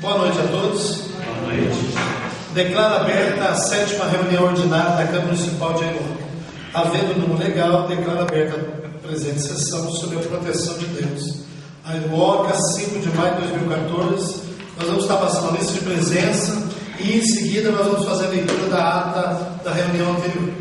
Boa noite a todos. Boa noite. Declaro aberta a 7ª reunião ordinária da Câmara Municipal de Aiuoca. Havendo número legal, declaro aberta a presente sessão sob a proteção de Deus. Aiuoca, 5 de maio de 2014. Nós vamos estar passando a lista de presença e em seguida nós vamos fazer a leitura da ata da reunião anterior.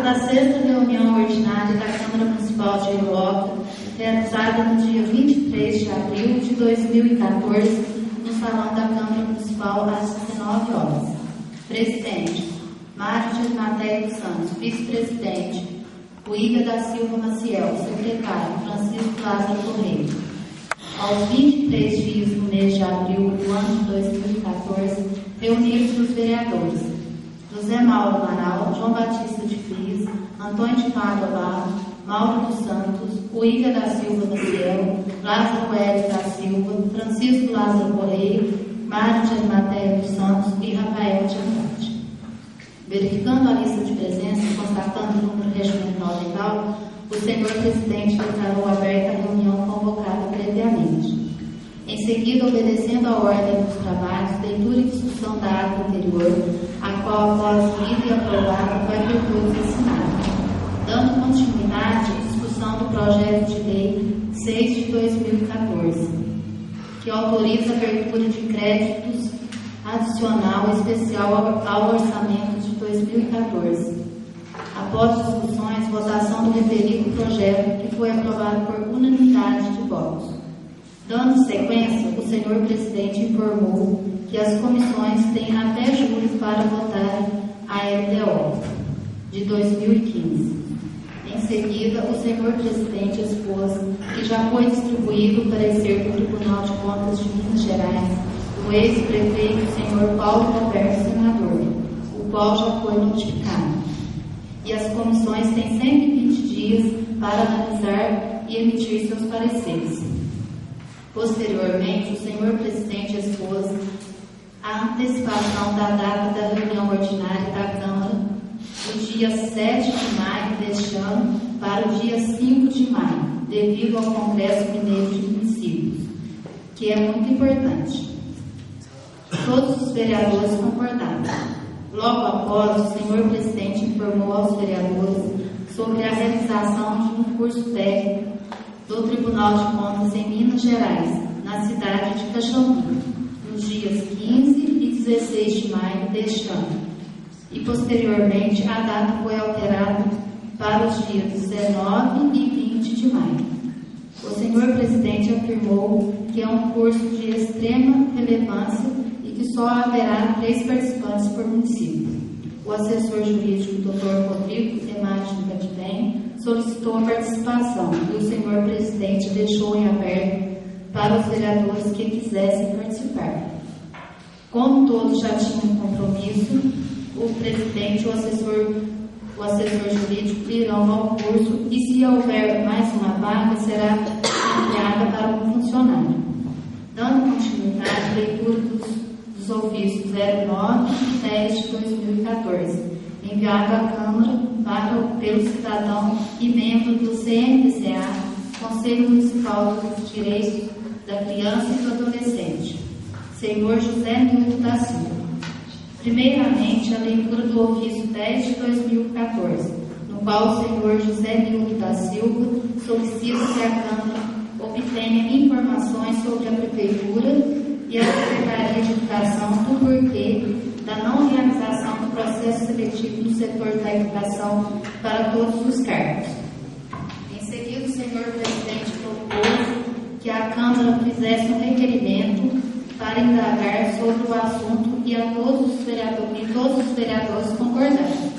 Da 6ª reunião ordinária da Câmara Municipal de Aiuoca, realizada no dia 23 de abril de 2014, no Salão da Câmara Municipal, às 19 horas. Presidente: Mário de Arimateia dos Santos. Vice-presidente: Uíga da Silva Maciel. Secretário: Francisco Lázaro Correia. Aos 23 dias do mês de abril do ano de 2014, reuniram-se os vereadores José Mauro Amaral, João Batista de Frias, Antônio de Pádua Barro, Mauro dos Santos, Uíga da Silva Maciel, Lázaro Hélio da Silva, Francisco Lázaro Correia, Mário de Arimateia dos Santos e Rafael de Andrade. Verificando a lista de presença e constatando o número regimental legal, o senhor presidente declarou aberta a reunião convocada previamente. Em seguida, obedecendo à ordem dos trabalhos, leitura e discussão da ata anterior, a qual, após lida e aprovada, vai por todos assinada. Dando continuidade à discussão do projeto de lei 6 de 2014, que autoriza a abertura de créditos adicional especial ao orçamento de 2014. Após discussões, votação do referido projeto, que foi aprovado por unanimidade de votos. Dando sequência, o senhor presidente informou que as comissões têm até julho para votar a LDO de 2015. Em seguida, o senhor presidente expôs que já foi distribuído o parecer do Tribunal de Contas de Minas Gerais do ex-prefeito senhor Paulo Roberto Senador, o qual já foi notificado. E as comissões têm 120 dias para analisar e emitir seus pareceres. Posteriormente, o senhor presidente expôs a antecipação da data da reunião ordinária da Câmara do dia 7 de maio deste ano para o dia 5 de maio, devido ao Congresso Mineiro de Municípios, que é muito importante. Todos os vereadores concordaram. Logo após, o senhor presidente informou aos vereadores sobre a realização de um curso técnico do Tribunal de Contas em Minas Gerais, na cidade de Caxambu, nos dias 15 e 16 de maio deste ano. E, posteriormente, a data foi alterada para os dias 19 e 20 de maio. O senhor presidente afirmou que é um curso de extrema relevância e que só haverá 3 participantes por município. O assessor jurídico, Dr. Rodrigo Temati Cadibem, solicitou a participação e o senhor presidente deixou em aberto para os vereadores que quisessem participar. Como todos já tinham compromisso, o presidente e o assessor jurídico irão ao curso e, se houver mais uma vaga, será enviada para um funcionário. Dando continuidade à leitura dos ofícios 09 e 10 de 2014, enviado à Câmara pelo cidadão e membro do CNPCA, Conselho Municipal dos Direitos da Criança e do Adolescente, senhor José Nilton da Silva. Primeiramente, a leitura do ofício 10 de 2014, no qual o senhor José Milton da Silva solicita que a Câmara obtenha informações sobre a Prefeitura e a Secretaria de Educação do porquê da não realização do processo seletivo no setor da educação para todos os cargos. Em seguida, o senhor presidente propôs que a Câmara fizesse um requerimento para indagar sobre o assunto e todos os vereadores concordaram.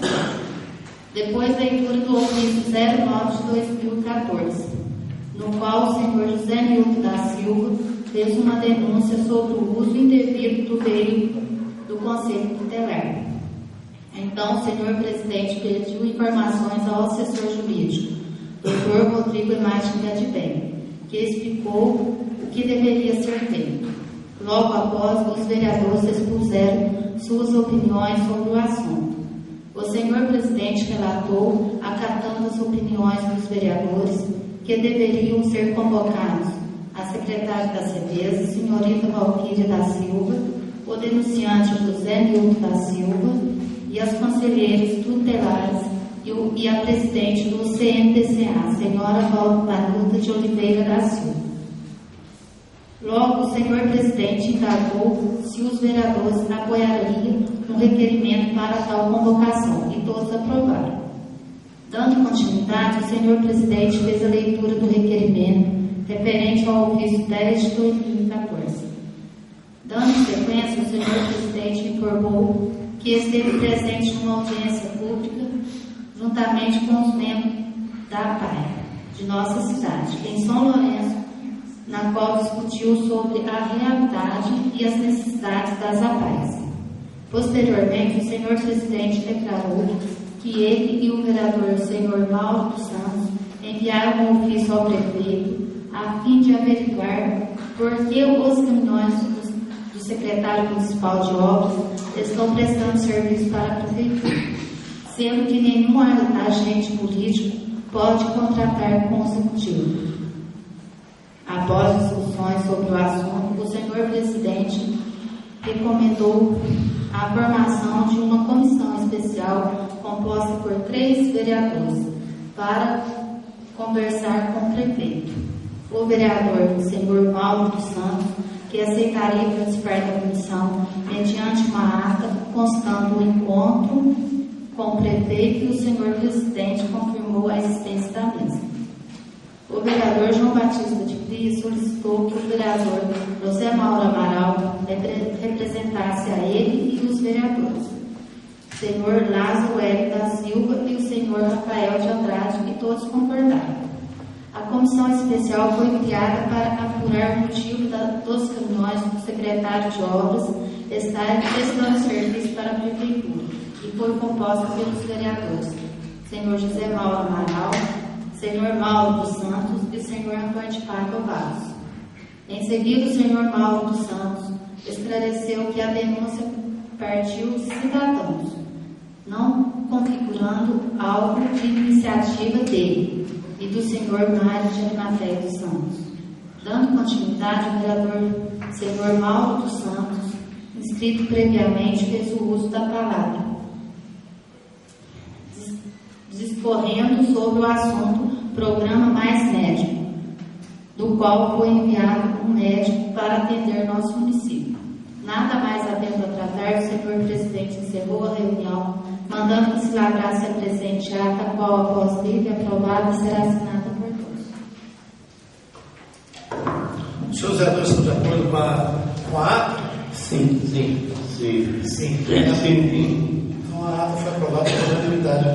Depois da leitura do ofício 09 de 2014, no qual o senhor José Milton da Silva fez uma denúncia sobre o uso indevido do veículo do Conselho Tutelar. Então, o senhor presidente pediu informações ao assessor jurídico, Dr. Rodrigo Emachi Gadibelli, que explicou o que deveria ser feito. Logo após, os vereadores expuseram suas opiniões sobre o assunto. O senhor presidente relatou, acatando as opiniões dos vereadores, que deveriam ser convocados a secretária da CEDESA, senhorita Valquíria da Silva, o denunciante José Milton da Silva e as conselheiras tutelares e a presidente do CNPCA, senhora Vanuta de Oliveira da Silva. Logo, o senhor presidente indagou se os vereadores apoiariam um requerimento para tal convocação, e todos aprovaram. Dando continuidade, o senhor presidente fez a leitura do requerimento referente ao ofício 10 de 2014. Dando sequência, o senhor presidente informou que esteve presente numa audiência pública juntamente com os membros da APAE de nossa cidade, em São Lourenço, na qual discutiu sobre a realidade e as necessidades das APAEs. Posteriormente, o senhor presidente declarou que ele e o vereador senhor Mauro dos Santos enviaram um ofício ao prefeito a fim de averiguar por que os caminhões do secretário municipal de obras estão prestando serviço para a prefeitura, sendo que nenhum agente político pode contratar com o executivo. Após discussões sobre o assunto, o senhor presidente recomendou a formação de uma comissão especial composta por 3 vereadores para conversar com o prefeito. O vereador, o senhor Mauro dos Santos, que aceitaria participar da comissão mediante uma ata constando o encontro com o prefeito, e o senhor presidente confirmou a existência da mesma. O vereador João Batista de Frias solicitou que o vereador José Mauro Amaral representasse a ele e os vereadores, o senhor Lázaro Hélio da Silva e o senhor Rafael de Andrade, e todos concordaram. A comissão especial foi criada para apurar o motivo dos caminhões do secretário de obras estarem prestando serviço para a prefeitura, e foi composta pelos vereadores senhor José Mauro Amaral, senhor Mauro dos Santos e o senhor Antônio de Paiva Barros. Em seguida, o senhor Mauro dos Santos esclareceu que a denúncia partiu de cidadãos, não configurando algo de iniciativa dele e do senhor Mário de Animatéia dos Santos. Dando continuidade, o vereador senhor Mauro dos Santos, inscrito previamente, fez o uso da palavra, discorrendo sobre o assunto Programa Mais Médico, do qual foi enviado um médico para atender nosso município. Nada mais havendo a tratar, o senhor presidente encerrou a reunião, mandando que se lagrasse a presente ata, a qual, após livre e aprovada, será assinada por todos. Os senhores vereadores estão de acordo com a ata? Sim. Então a ata foi aprovada por unanimidade.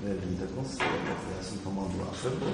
Linda consegue, assim tomando lá, foi bom.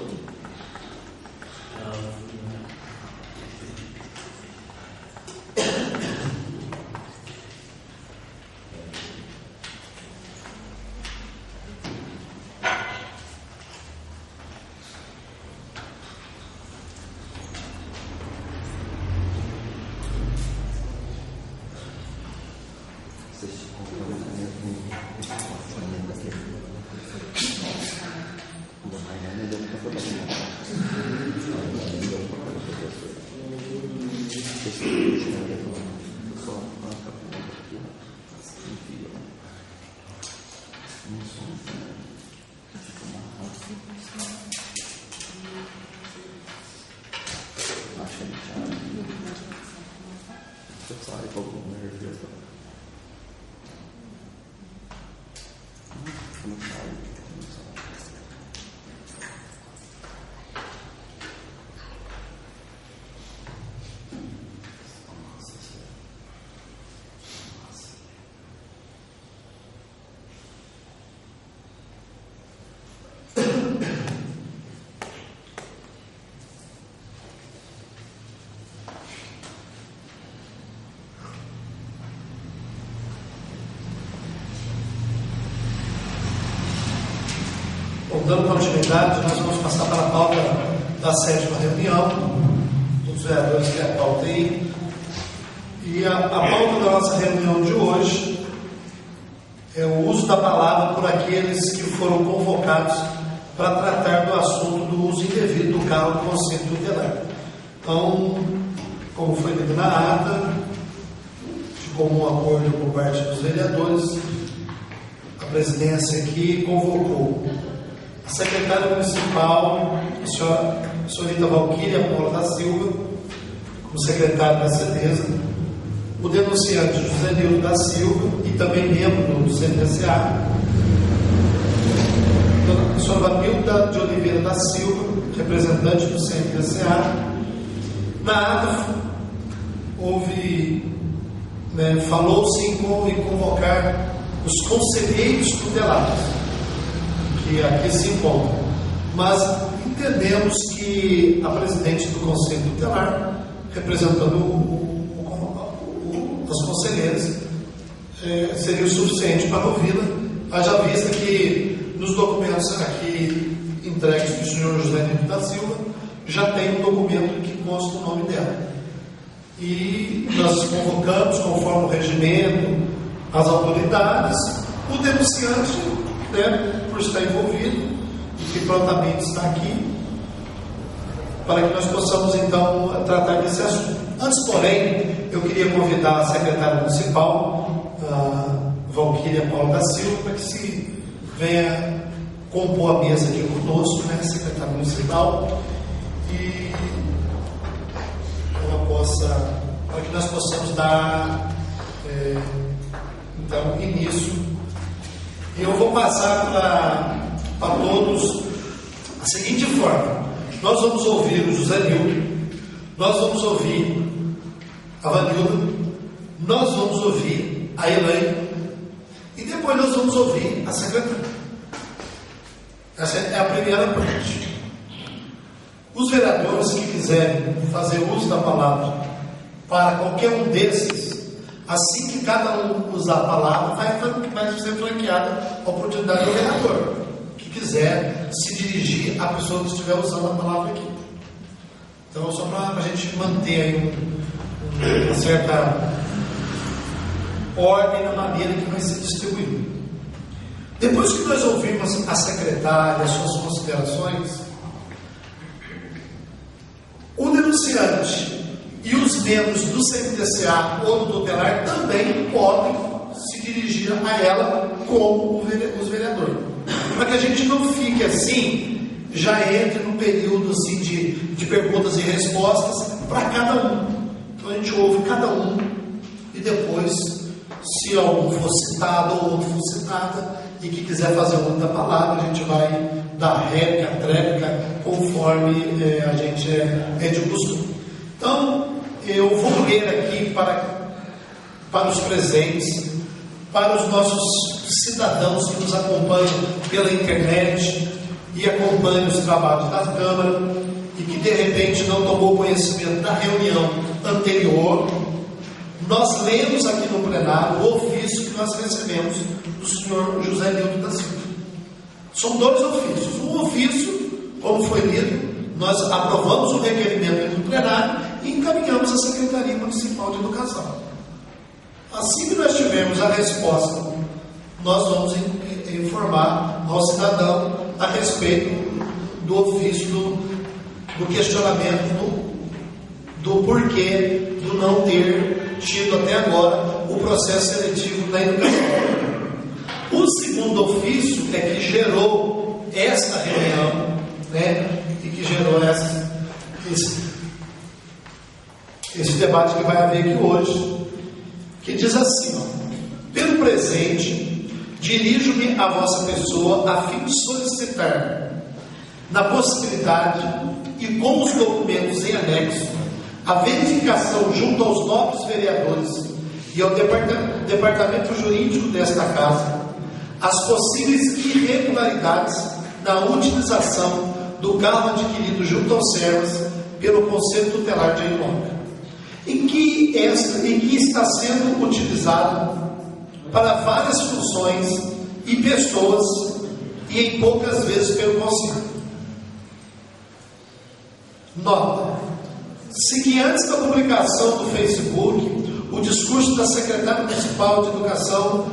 Dando continuidade, nós vamos passar para a pauta da 7ª reunião dos vereadores, que é a pauta aí. E a pauta da nossa reunião de hoje é o uso da palavra por aqueles que foram convocados para tratar do assunto do uso indevido do cargo do Conselho Tutelar. Então, como foi lido na ata, de comum acordo por parte dos vereadores, a presidência aqui convocou a secretária municipal, a senhorita Valquíria Paula da Silva, como secretária da CEDESA, o denunciante José Nildo da Silva e também membro do CNSA, a senhora Vanilda de Oliveira da Silva, representante do CNSA. Na ata falou-se em convocar os conselheiros tutelares que aqui se encontram, mas entendemos que a presidente do Conselho Tutelar, representando as conselheiras, seria o suficiente para ouvi-la, haja vista que nos documentos aqui entregues do senhor José Nildo da Silva já tem um documento que consta o nome dela. E nós convocamos, conforme o regimento, as autoridades, o denunciante, por estar envolvido e que prontamente está aqui, para que nós possamos então tratar desse assunto. Antes, porém, eu queria convidar a secretária municipal, a Valquíria Paula da Silva, para que se venha compor a mesa aqui conosco, secretária municipal, e ela possa, para que nós possamos dar então início. E eu vou passar para todos a seguinte forma: nós vamos ouvir o José Nildo, nós vamos ouvir a Vanilda, nós vamos ouvir a Elaine e depois nós vamos ouvir a secretária. Essa é a primeira parte. Os vereadores que quiserem fazer uso da palavra para qualquer um desses, assim que cada um usar a palavra, vai ser franqueada a oportunidade do vereador que quiser se dirigir à pessoa que estiver usando a palavra aqui. Então, só para a gente manter aí uma certa ordem na maneira que vai ser distribuído. Depois que nós ouvimos a secretária, as suas considerações, o denunciante e os membros do CNTCA ou do tutelar também podem se dirigir a ela como os vereadores. Para que a gente não fique assim, já entre no período assim, de perguntas e respostas para cada um. Então a gente ouve cada um e depois, se algum for citado ou outro for citada e que quiser fazer uso da palavra, a gente vai dar réplica, tréplica, conforme a gente é de costume. Então, eu vou ler aqui para os presentes, para os nossos cidadãos que nos acompanham pela internet e acompanham os trabalhos da Câmara e que de repente não tomou conhecimento da reunião anterior. Nós lemos aqui no plenário o ofício que nós recebemos do senhor José Nildo da Silva. São dois ofícios. Um ofício, como foi lido, nós aprovamos o requerimento do plenário e encaminhamos à Secretaria Municipal de Educação. Assim que nós tivermos a resposta, nós vamos informar ao cidadão a respeito do ofício, do questionamento, do porquê do não ter tido até agora o processo seletivo da educação. O segundo ofício é que gerou esta reunião, né, e que gerou esse debate que vai haver aqui hoje, que diz assim: ó, pelo presente, dirijo-me à vossa pessoa a fim de solicitar, na possibilidade e com os documentos em anexo, a verificação junto aos nobres vereadores e ao departamento jurídico desta casa, as possíveis irregularidades na utilização do carro adquirido junto aos servos pelo Conselho Tutelar de Ailonga, em que está sendo utilizado para várias funções e pessoas, e em poucas vezes pelo Conselho. Nota: se que antes da publicação do Facebook, o discurso da secretária municipal de Educação,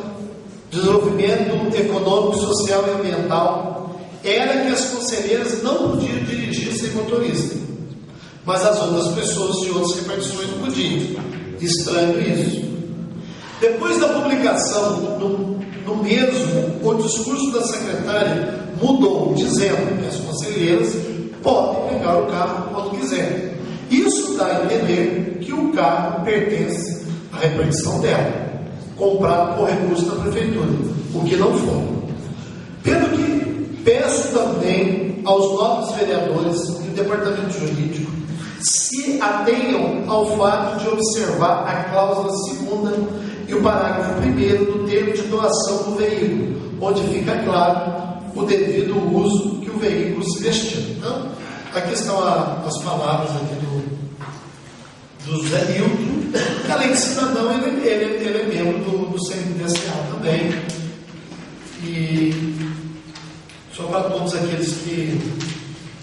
Desenvolvimento Econômico, Social e Ambiental era que as conselheiras não podiam dirigir sem motorista, mas as outras pessoas de outras repartições não podiam. Estranho isso. Depois da publicação no mesmo, o discurso da secretária mudou, dizendo que as conselheiras podem pegar o carro quando quiserem. Isso dá a entender que o carro pertence à repartição dela, comprado com recurso da prefeitura, o que não foi. Pelo que peço também aos nobres vereadores e do departamento jurídico se atenham ao fato de observar a cláusula 2ª e o parágrafo 1º do termo de doação do veículo, onde fica claro o devido uso que o veículo se destina. Então, aqui estão as palavras aqui do Zé Nilton, que além de cidadão, ele é membro do CNDSA também. E só para todos aqueles que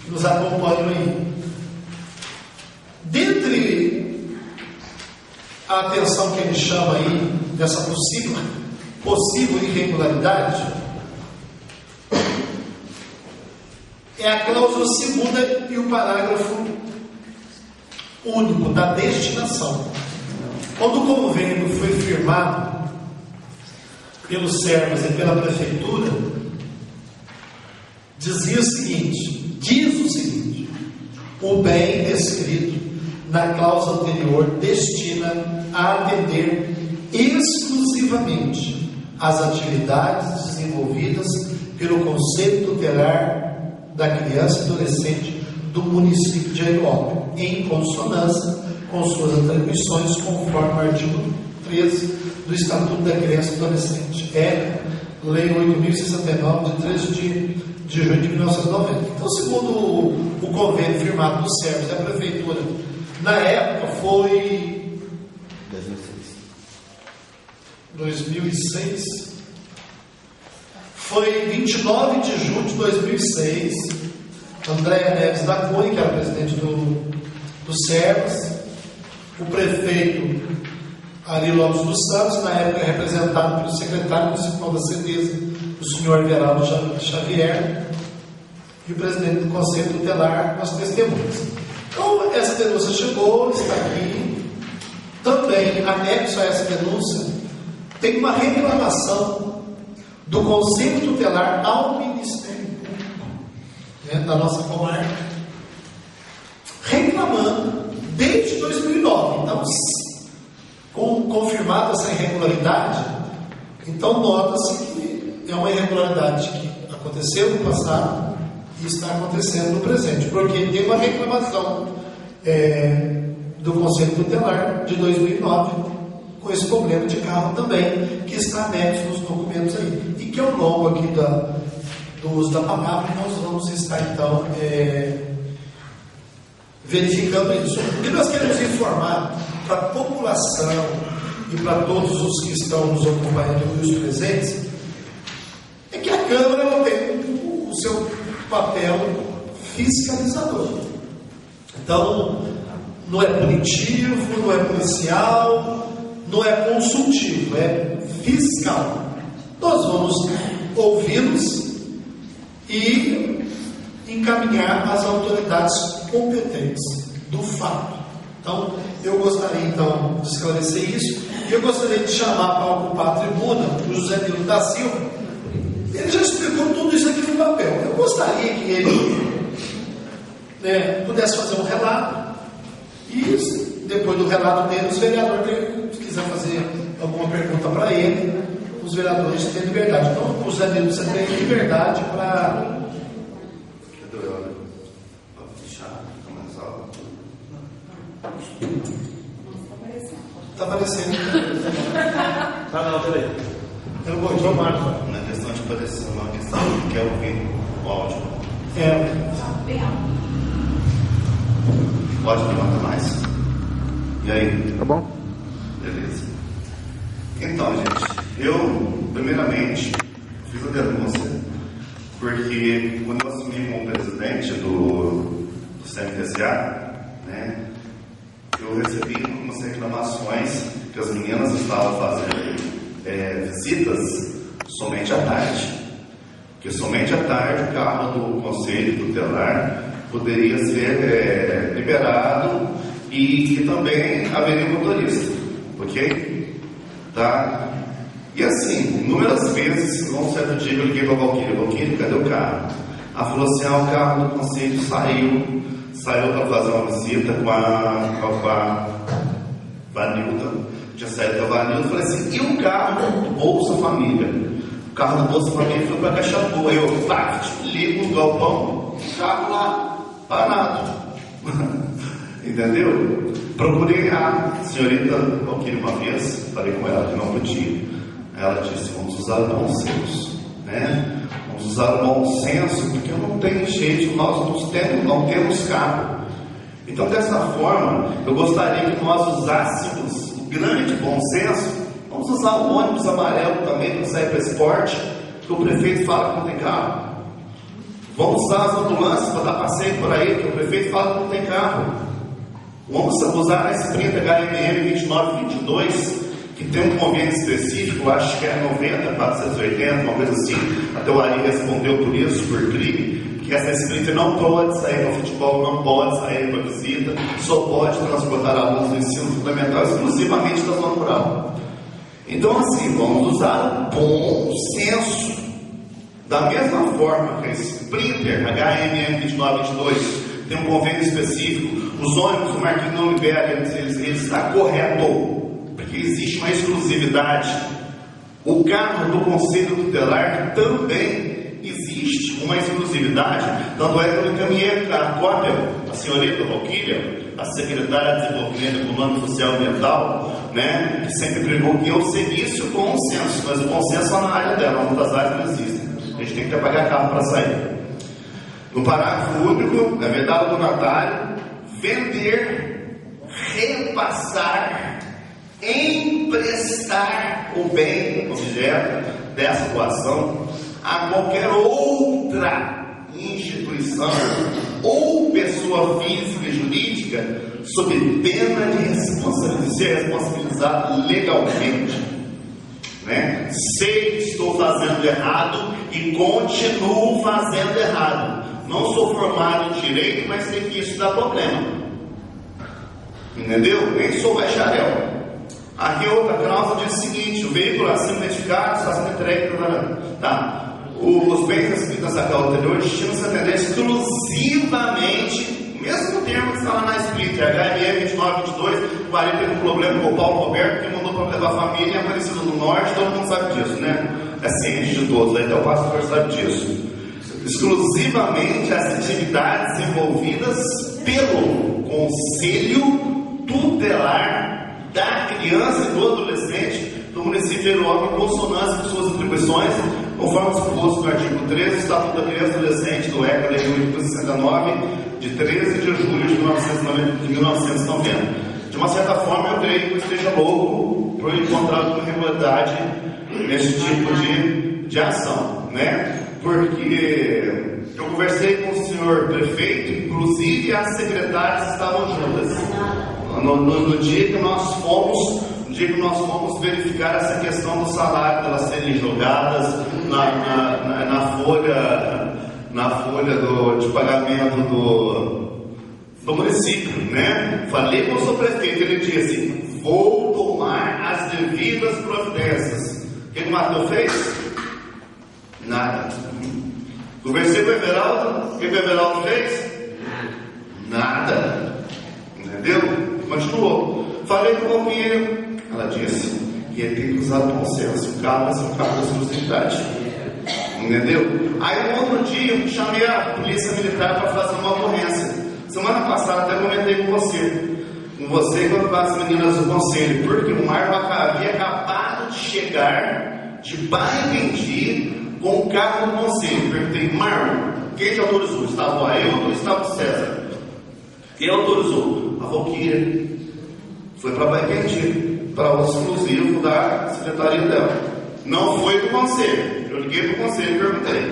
nos acompanham aí. Dentre a atenção que ele chama aí, dessa possível irregularidade, é a cláusula 2ª e o parágrafo único da destinação. Quando o convênio foi firmado pelos servos e pela prefeitura, diz o seguinte: o bem descrito na cláusula anterior destina a atender exclusivamente às atividades desenvolvidas pelo Conselho Tutelar da Criança e Adolescente do município de Ailonga, em consonância com suas atribuições, conforme o artigo 13 do Estatuto da Criança e Adolescente. É Lei 8.069, de 13 de junho de 1990. Então, segundo o convênio firmado dos servos da prefeitura, na época foi 2006, foi 29 de junho de 2006, Andréa Neves da Cunha, que era presidente do Servas, o prefeito Ari Lopes dos Santos, na época representado pelo secretário municipal da CEDESA, o senhor Everaldo Xavier, e o presidente do Conselho Tutelar, as testemunhas. Então, essa denúncia chegou, está aqui. Também, anexo a essa denúncia, tem uma reclamação do Conselho Tutelar ao Ministério Público, né, da nossa comarca, reclamando desde 2009. Então, confirmada essa irregularidade, então nota-se que é uma irregularidade que aconteceu no passado e está acontecendo no presente, porque tem uma reclamação do Conselho Tutelar de 2009 com esse problema de carro também, que está anexo nos documentos aí, e que ao longo aqui do uso da palavra nós vamos estar então verificando isso. O que nós queremos informar para a população e para todos os que estão nos acompanhando e os presentes é que a Câmara ela tem o seu papel fiscalizador. Então, não é punitivo, não é policial, não é consultivo, é fiscal. Nós vamos ouvi-los e encaminhar as autoridades competentes do fato. Então, eu gostaria então de esclarecer isso, e eu gostaria de chamar para ocupar a tribuna o José Nildo da Silva. Ele já explicou tudo isso aqui no papel. Eu gostaria que ele pudesse fazer um relato, e depois do relato dele, os vereadores, se quiser fazer alguma pergunta para ele, os vereadores têm liberdade. Então, o José Nildo, você tem liberdade para... Está aparecendo. Não, peraí. Eu vou de Marcos. Na questão de aparecer, uma questão que quer ouvir o áudio. Pode levantar mais? E aí? Tá bom? Beleza. Então, gente, eu, primeiramente, fiz a denúncia porque quando eu assumi como presidente do CMTCA, né, eu recebi algumas reclamações que as meninas estavam fazendo visitas somente à tarde. Porque somente à tarde o carro do Conselho Tutelar poderia ser liberado e também haveria motorista. Ok? Tá? E assim, inúmeras vezes, um certo dia eu liguei para a Valquíria, cadê o carro? Ela falou assim, o carro do Conselho saiu para fazer uma visita com a Vanilda. Tinha saído com a Vanilda. Eu falei assim, e o carro do Bolsa Família? O carro do Bolsa Família foi para Caxambu. Aí eu ligo no galpão, o carro lá, parado. Entendeu? Procurei a senhorita Valquíria uma vez, falei com ela que não podia. Ela disse, vamos usar o bom senso, né? Vamos usar o bom senso, porque não tem jeito, nós não temos carro. Então, dessa forma, eu gostaria que nós usássemos o grande bom senso. Vamos usar o ônibus amarelo também para sair para esporte, porque o prefeito fala que não tem carro. Vamos usar as ambulâncias para dar passeio por aí, porque o prefeito fala que não tem carro. Vamos usar a Sprint HMM 2922, que tem um convênio específico, acho que é 90, 480, uma coisa assim. Até o Ari respondeu por isso, por crime, que essa Sprinter não pode sair no futebol, não pode sair para visita, só pode transportar alunos do ensino fundamental exclusivamente da zona rural. Então, assim, vamos usar o bom senso. Da mesma forma que a Sprinter HMM 2922 tem um convênio específico, os ônibus, o Marquinhos não libera, ele está correto. Porque existe uma exclusividade. O carro do Conselho Tutelar também existe uma exclusividade. Tanto é que eu encaminhei a cópia, a senhorita Valquíria, a secretária de Desenvolvimento Econômico, Social e Ambiental, né, que sempre pregou que eu seguisse o bom senso, mas o bom senso é na área dela, nas outras áreas não existem. A gente tem que pagar carro para sair. No parágrafo único, é vedado do donatário vender, repassar, emprestar o bem, objeto dessa doação a qualquer outra instituição ou pessoa física e jurídica sob pena de ser responsabilizado legalmente, né? Sei que estou fazendo errado e continuo fazendo errado. Não sou formado em direito, mas sei que isso dá problema. Entendeu? Nem sou bacharel. Aqui outra cláusula diz o seguinte: o veículo acima identificado está sendo entregue tá. Os bens inscritos nessa cláusula anterior destinam-se a atender exclusivamente, mesmo termo que está lá na escrita, HME 2922. O Ari teve um problema com o Paulo Roberto, que mandou para levar a família em Aparecida do Norte, todo mundo sabe disso, né? É ciente de todos, até o pastor sabe disso. Exclusivamente as atividades envolvidas pelo Conselho Tutelar da Criança e do Adolescente do município de Herópolis, em consonância com suas atribuições, conforme disposto no artigo 13 do Estatuto da Criança e do Adolescente do ECA, Lei 869, de 13 de julho de 1990. De uma certa forma, eu creio que eu esteja louco por encontrar alguma irregularidade nesse tipo de ação, né? Porque eu conversei com o senhor prefeito, inclusive as secretárias estavam juntas. No dia que nós fomos dia que nós fomos verificar essa questão do salário, delas serem jogadas na folha de pagamento do município, né? Falei com o seu prefeito, ele disse: vou tomar as devidas providências. O que o Matheus fez? Nada. Conversei com o Everaldo, o que o Everaldo fez? Nada. Entendeu? Continuou. Falei com o Valquíria, ela disse que ele tem que usar o bom senso. O carro vai ser um carro da exclusividade. Entendeu? Aí um outro dia eu chamei a polícia militar para fazer uma ocorrência. Semana passada até comentei com você e com as meninas do conselho, porque o Marco havia acabado de chegar de Baipendi com o carro do conselho. Perguntei: Marco, quem te autorizou? Estava o Ailton ou estava o César? Quem autorizou? A Valquíria. Foi para Baipendi, para o exclusivo da secretaria dela. Não foi do conselho. Eu liguei para o conselho e perguntei.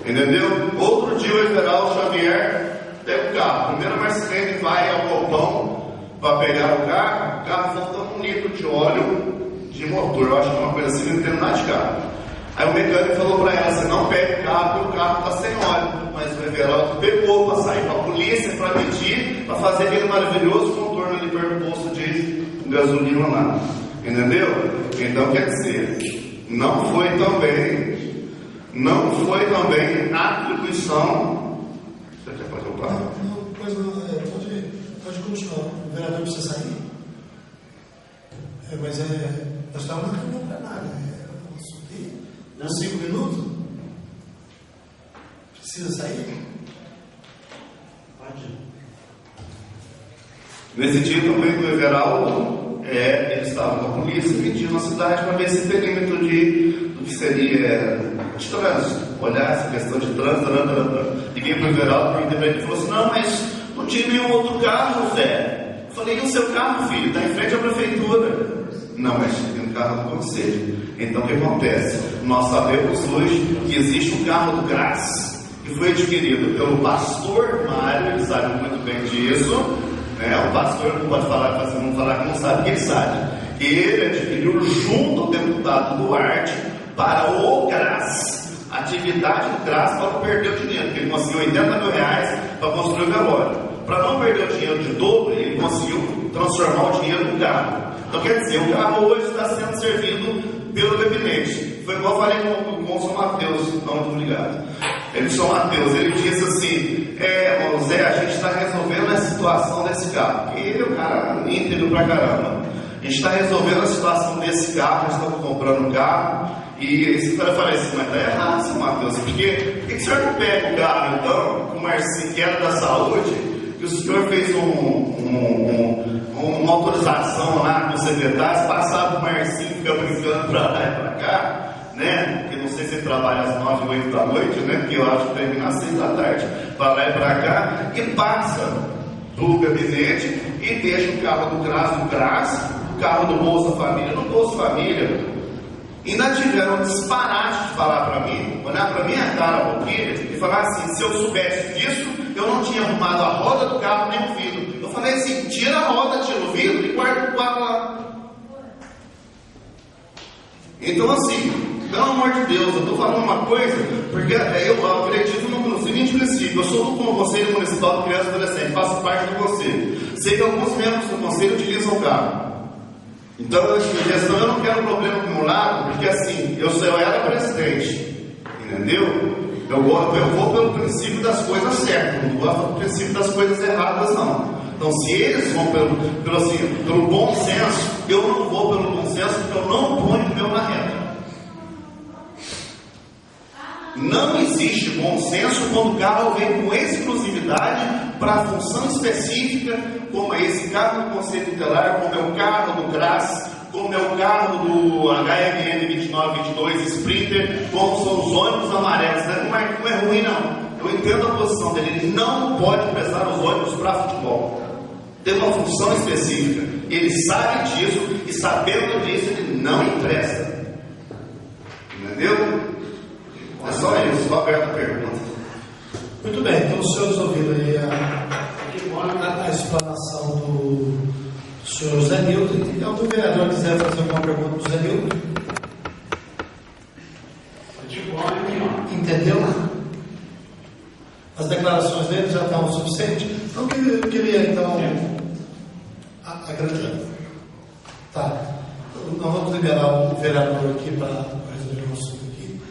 Entendeu? Outro dia o Everaldo Xavier pega o carro. Primeiro a Marcelene vai ao galpão para pegar o carro faltando 1 litro de óleo de motor. Eu acho que é uma coisa assim, não entendo nada de carro. Aí o mecânico falou para ela: você não pega o carro, porque o carro está sem óleo. Mas o Everaldo pegou para sair para a polícia, para medir, para fazer aquele maravilhoso contorno ali perto do posto de gasolina lá. Entendeu? Então quer dizer, não foi também atribuição. Você quer fazer o passo? Pode continuar. O vereador precisa sair. Mas nós estamos na reunião plenária. Uns 5 minutos? Precisa sair? Pode. Nesse dia também do Everaldo, ele estava com a polícia medindo a cidade para ver esse perímetro do que seria de trânsito. Olhar essa questão de trânsito. Liguei para o Everaldo, perguntei para ele, ele falou assim: não, mas não tinha nenhum outro carro, Zé. Eu falei: e o seu carro, filho? Está em frente à prefeitura. Não, mas tem um carro do conselho. Então o que acontece? Nós sabemos hoje que existe um carro do GRAS, que foi adquirido pelo pastor Mário, ele sabe muito bem disso, né? O pastor não pode falar, não falar que não sabe, que ele sabe. Ele adquiriu junto ao deputado Duarte para o GRAS, atividade do GRAS, para não perder o dinheiro, porque ele conseguiu R$80 mil para construir o velório. Para não perder o dinheiro de dobro, ele conseguiu transformar o dinheiro no carro. Então quer dizer, o carro hoje está sendo servido pelo gabinete. Foi igual eu falei com o São Mateus, não muito obrigado. São Mateus, ele disse assim: Zé, a gente está resolvendo a situação desse carro. E ele é um cara íntegro pra caramba. A gente está resolvendo a situação desse carro, nós estamos comprando um carro. E esse cara falou assim: mas está errado, São Mateus, porque por que o senhor não pega o carro então, com o Marcinho, que era da saúde, que o senhor fez uma autorização lá com os secretários, passava o Marcinho, fica brincando para lá e para cá, né? Porque não sei se ele trabalha às 9 ou 8 da noite, né? Porque eu acho que termina às 6 da tarde, para lá e para cá, e passa do gabinete e deixa o carro do GRAS, o carro do Bolsa Família, no Bolsa Família. Ainda tiveram um disparate de falar para mim, olhar para minha cara um pouquinho e falar assim: se eu soubesse disso, eu não tinha arrumado a roda do carro nem o vidro. Eu falei assim: tira a roda, tira o vidro e guarda o carro lá. Então assim, pelo amor de Deus, eu estou falando uma coisa, porque eu acredito no seguinte princípio: eu sou do Conselho Municipal de Criança e Adolescente, faço parte do conselho. Sei que alguns membros do conselho utilizam o carro. Então, a gestão, eu não quero problema acumulado, porque assim, eu era presidente, entendeu? Eu vou pelo princípio das coisas certas, não gosto do princípio das coisas erradas, não. Então, se eles vão pelo bom senso, eu não vou pelo bom senso, porque eu não ponho o meu na reta. Não existe bom senso quando o carro vem com exclusividade para a função específica, como é esse carro do Conselho Tutelar, como é o carro do GRAS, como é o carro do HMN 2922 Sprinter, como são os ônibus amarelos. Não é ruim, não. Eu entendo a posição dele. Ele não pode prestar os ônibus para futebol. Tem uma função específica. Ele sabe disso e, sabendo disso, ele não empresta. Entendeu? É só isso, só aberta a pergunta. Muito bem, então os senhores ouviram aí a explanação do senhor Zé Nilton. Se algum vereador quiser fazer alguma pergunta para o Zé Nilton. Entendeu? As declarações dele já estavam suficientes? Então, eu queria, então, agradecer. Tá. Nós vamos liberar o vereador aqui para resolver o assunto aqui.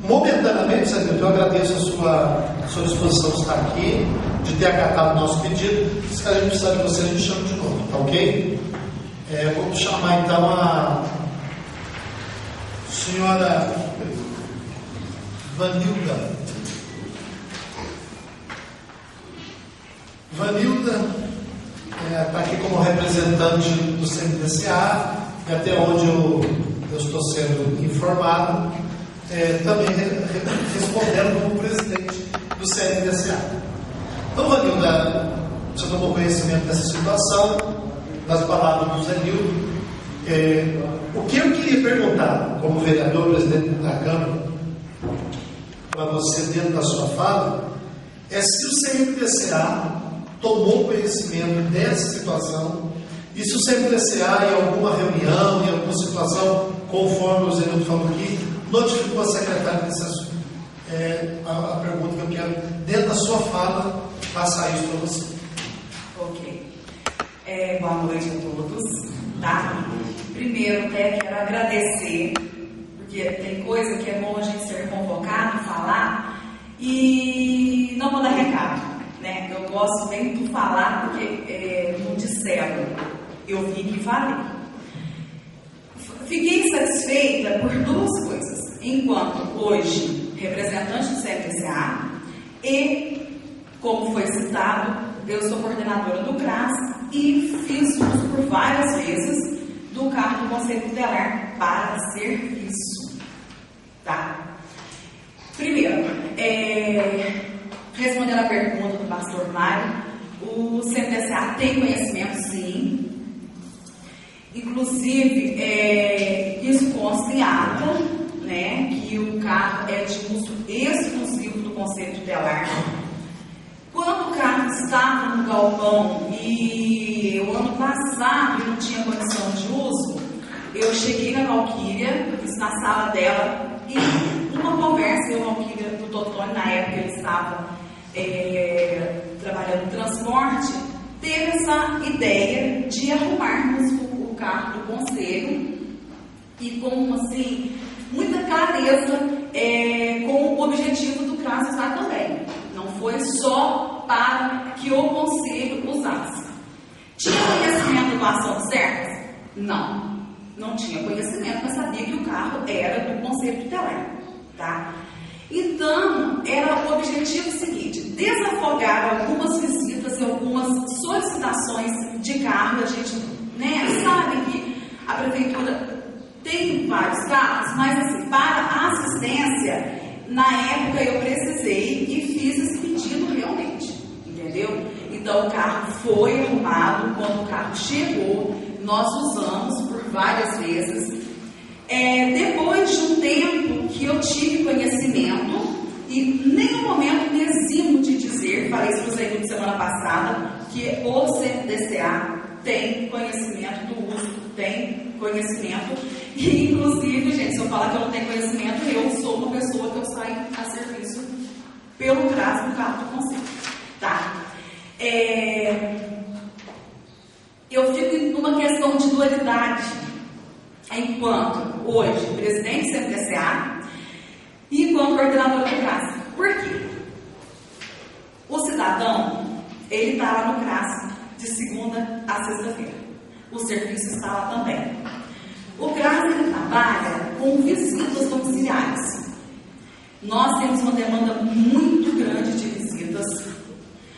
Momentaneamente, Zé Nilton, eu agradeço a sua disposição de estar aqui, de ter acatado o nosso pedido. Se a gente precisar de você, a gente chama de novo, tá ok? Vou chamar então a senhora Vanilda. Vanilda está aqui como representante do CNDCA, e até onde eu estou sendo informado, também respondendo como presidente do CNDCA. Então, Vanilda, você tomou conhecimento dessa situação, das palavras do Zé Nilton. O que eu queria perguntar, como vereador, presidente da Câmara, para você dentro da sua fala, é se o CNDCA tomou conhecimento dessa situação, e se o CNDCA, em alguma reunião, em alguma situação, conforme o Zé Nilton falou aqui, notificou a secretária desse assunto. A pergunta que eu quero, dentro da sua fala, passar isso para você. Ok. Boa noite a todos. Tá? Primeiro, até quero agradecer, porque tem coisa que é bom a gente ser convocado, falar, e não vou dar recado, né? Eu gosto bem de falar, porque não disseram, eu vim e falei. Fiquei satisfeita por duas coisas. Enquanto hoje, representante do CNDCA, e, como foi citado, eu sou coordenadora do CRAS e fiz uso por várias vezes do cargo do Conselho Tutelar para serviço. Tá? Primeiro, respondendo a pergunta do pastor Mário, o CNDCA tem conhecimento, sim. Inclusive, isso consta em ata, né, que o carro é de uso exclusivo do Conselho Tutelar. Quando o carro estava no galpão e o ano passado não tinha condição de uso, eu cheguei na Valquíria, fiz na sala dela, e uma conversa, eu e a Valquíria, do Totônio, na época ele estava trabalhando no transporte, teve essa ideia de arrumarmos o carro do conselho e com, assim, muita clareza, com o objetivo do CRAS usar também. Não foi só para que o conselho usasse. Tinha conhecimento do ação certa? Não. Não tinha conhecimento, mas sabia que o carro era do conselho tutelar. Tá? Então, era o objetivo seguinte: desafogar algumas visitas e algumas solicitações de carro. A gente, né, sabe que a prefeitura tem vários carros, mas assim, para assistência, na época eu precisei e fiz esse pedido realmente, entendeu? Então o carro foi arrumado. Quando o carro chegou, nós usamos por várias vezes. Depois de um tempo que eu tive conhecimento, e em nenhum momento me eximo de dizer, falei isso para o Zé semana passada, que o CNDCA tem conhecimento do uso, tem conhecimento, e inclusive, gente, se eu falar que eu não tenho conhecimento, eu sou uma pessoa que eu saio a serviço pelo CRAS do carro do conselho. Tá? Eu fico numa questão de dualidade, enquanto hoje presidente do CNDCA e enquanto coordenadora do CRAS. Por quê? O cidadão, ele está lá no CRAS de segunda a sexta-feira. O serviço está lá também. O CRAS, ele trabalha com visitas domiciliares. Nós temos uma demanda muito grande de visitas.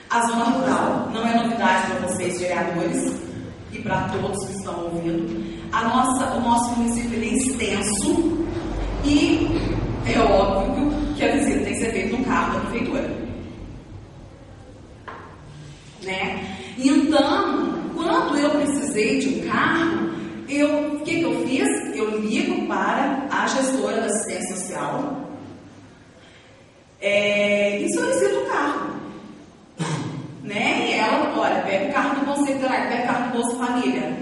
A zona rural não é novidade para vocês, vereadores, e para todos que estão ouvindo. O nosso município é extenso e é óbvio que a visita tem que ser feita no carro da prefeitura. Né? Então, quando eu precisei de um carro, o que eu fiz? Eu ligo para a gestora da assistência social e solicito o carro. Né? E ela, olha, pega o carro do Conselho Tutelar, pega o carro do Bolsa Família.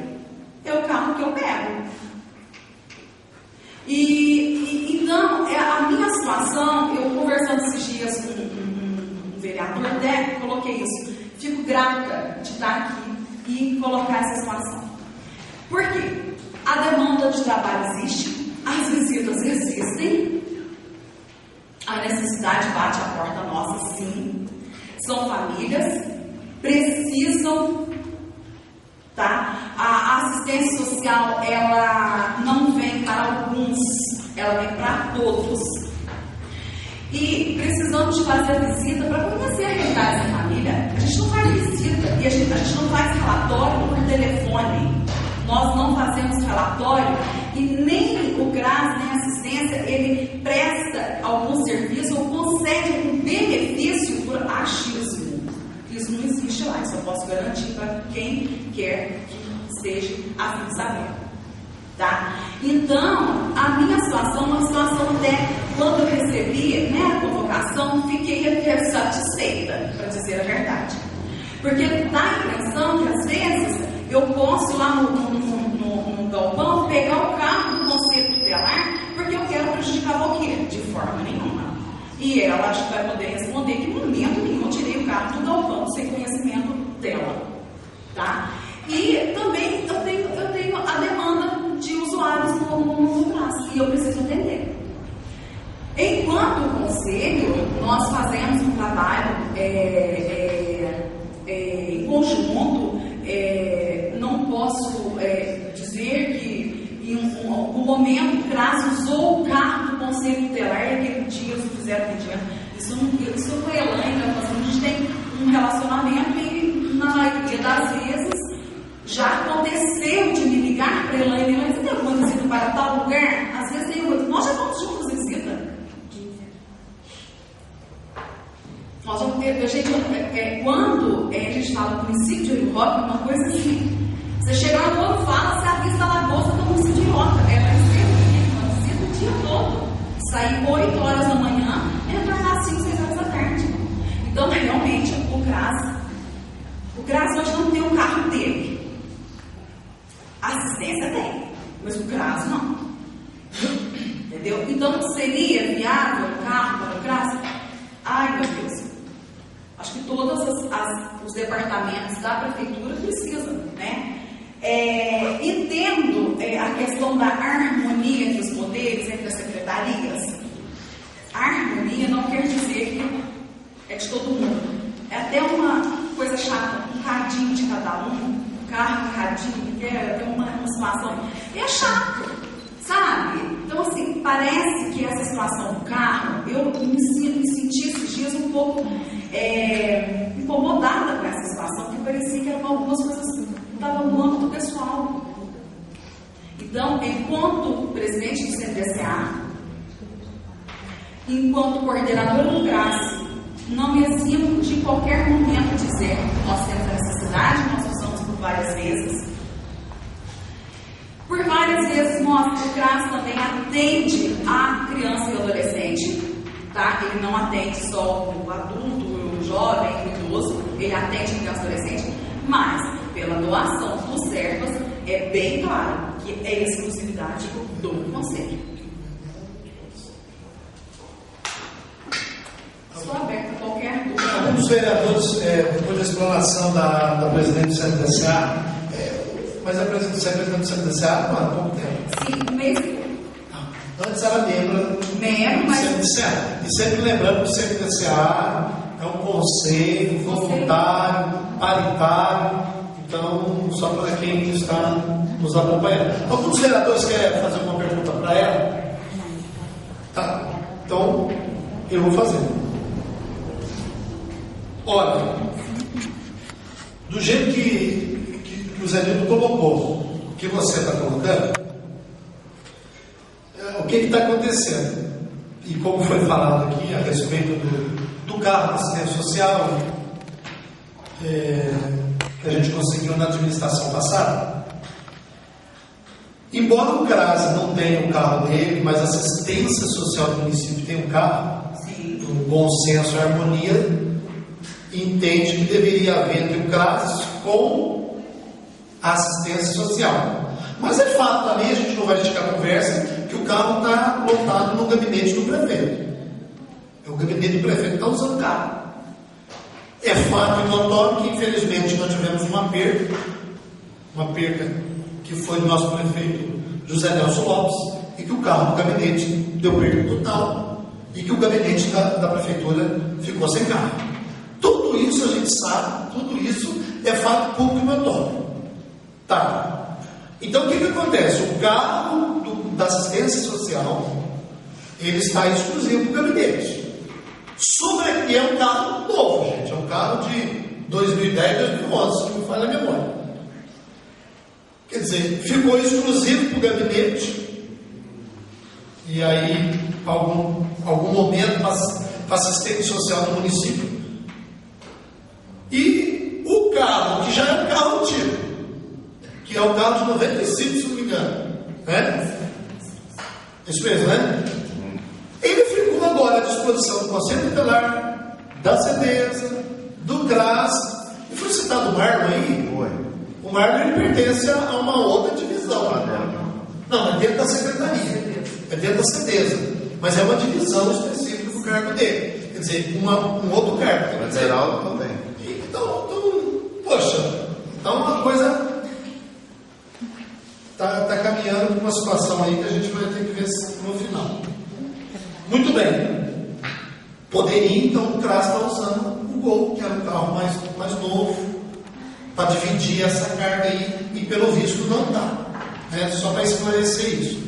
demanda de trabalho existe, as visitas existem, a necessidade bate a porta nossa, sim. São famílias, precisam, tá? A assistência social, ela não vem para alguns, ela vem para todos. E precisamos de fazer visita para conhecer a realidade da família. A gente não faz visita e a gente não faz relatório por telefone. Nós não fazemos relatório e nem o CRAS, nem a assistência, ele presta algum serviço ou concede algum benefício por achismo. Isso não existe lá, isso eu posso garantir para quem quer que esteja a fim de saber. Tá? Então, a minha situação, uma situação até quando eu recebi, né, a convocação, fiquei até satisfeita, para dizer a verdade. Porque dá a impressão que às vezes eu posso ir lá no galpão pegar o carro do conselho tutelar porque eu quero prejudicar o quê? De forma nenhuma. E ela acho que vai poder responder que em momento nenhum eu tirei o carro do galpão sem conhecimento dela. Tá? E também eu tenho a demanda de usuários no braço e eu preciso atender. Enquanto conselho, nós fazemos um trabalho em conjunto. Não posso dizer que em algum momento o CRAS usou o carro do conselho tutelar e aquele dia eles fizeram atendimento. Isso foi Elaine, a gente tem um relacionamento e na maioria das vezes já aconteceu de me ligar para Elaine, mas você tem alguma visita para tal lugar? Às vezes tem uma, nós já vamos juntos visita. Nós vamos ter, quando a gente fala do município de Ouriroca, uma coisa assim, você chega lá no ano, fala, você avista a lagosta do município de Ouriroca, vai ser uma visita o dia todo, sair 8 horas da manhã e retornar às 5, 6 horas da tarde. Então, realmente, o CRAS hoje não tem um carro dele. A assistência tem, mas o CRAS não. Entendeu? Então, seria viável o carro para o CRAS? Ai, meu Deus. Acho que todos os departamentos da prefeitura precisam, né? Entendo a questão da harmonia entre os poderes, entre as secretarias. A harmonia não quer dizer que é de todo mundo. É até uma coisa chata, um cadinho de cada um carro, um cadinho, que é uma situação. É chato, sabe? Então, assim, parece que essa situação do carro, eu me senti esses dias um pouco incomodada com essa situação, porque parecia que eram algumas coisas que estavam no âmbito pessoal. Então, enquanto presidente do CNDCA, enquanto coordenadora do CRAS, não me eximo de qualquer momento dizer que nós temos a necessidade, nós usamos por várias vezes. Por várias vezes, o CRAS também atende a criança e adolescente, tá? Ele não atende só o adulto, o jovem, o idoso, ele atende a criança e adolescente, mas pela doação dos servas, é bem claro que é exclusividade do Conselho. Estou aberta a qualquer dúvida. Alguns vereadores, depois da explanação da presidente do CNDCA, mas a presidente do CNDCA há pouco tempo. Sim, um mês. Antes era membro do CNDCA. E sempre lembrando que o CNDCA é um conselho voluntário, paritário. Então, só para quem está nos acompanhando. Alguns vereadores querem fazer uma pergunta para ela? Tá. Então, eu vou fazer. Olha, do jeito que o Zé Nildo colocou, que você está colocando, o que está acontecendo? E como foi falado aqui a respeito do carro de assistência social, que a gente conseguiu na administração passada, embora o CRAS não tenha o carro dele, mas a assistência social do município tem um carro, com bom senso e harmonia, entende que deveria haver entre o CRAS com a assistência social. Mas é fato também, a gente não vai esticar a conversa, que o carro está lotado no gabinete do prefeito. É o gabinete do prefeito que está usando o carro. É fato e notório que, infelizmente, nós tivemos uma perca que foi do nosso prefeito José Nelson Lopes, e que o carro do gabinete deu perda total, e que o gabinete da prefeitura ficou sem carro. Tudo isso a gente sabe, tudo isso é fato público e notório. Tá. Então o que acontece? O carro da assistência social, ele está exclusivo para o gabinete. E é um carro novo, gente. É um carro de 2010, 2011, se não me falha a memória. Quer dizer, ficou exclusivo para o gabinete. E aí, algum momento, para assistente social do município. E o carro, que já é um carro antigo, que é o carro de 95, se não me engano, né? Isso mesmo, né? Ele ficou agora à disposição do Conselho Tutelar, da CEDESA, do CRAS, e foi citado o Marlon aí. O Marlon, ele pertence a uma outra divisão. Não, é dentro da secretaria, é dentro da CEDESA, mas é uma divisão específica do cargo dele. Quer dizer, um outro cargo. Federal também. Então, poxa, então uma coisa está caminhando para uma situação aí que a gente vai ter que ver no final. Muito bem. Poderia, então, o CRAS estar usando o Gol, que era um carro mais novo, para dividir essa carga aí, e pelo visto não está. Né? Só para esclarecer isso.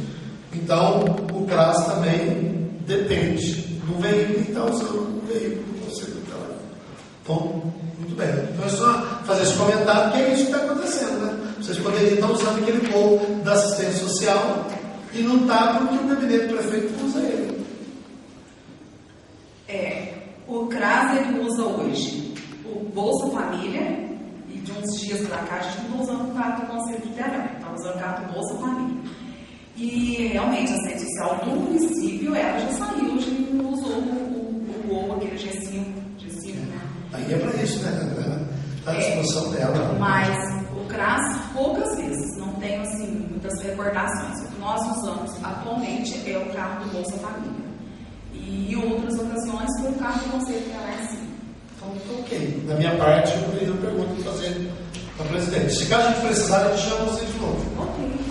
Então, o CRAS também depende do veículo e está usando o veículo do Conselho Tutelar. Então, muito bem. Então é só fazer esse comentário, que é isso que está acontecendo, né? Vocês poderiam estar usando aquele Gol da assistência social e não está porque o gabinete do prefeito usa ele. O CRAS, ele usa hoje o Bolsa Família, e de uns dias para cá a gente não está usando o carro do Conselho Tutelar, está usando o carro do Bolsa Família. E realmente a assistente social do município, ela já saiu, já usou o Gol, aquele G5, né? Aí é para isso, né? Está à disposição dela. Mas o CRAS, poucas vezes, não tenho assim, muitas recordações. O que nós usamos atualmente é o carro do Bolsa Família. E em outras ocasiões foi o carro do Conselho Tutelar, sim. Então, ok. Da minha parte, eu teria uma pergunta para fazer para o presidente. Se caso a gente precisar, a gente chama você de novo.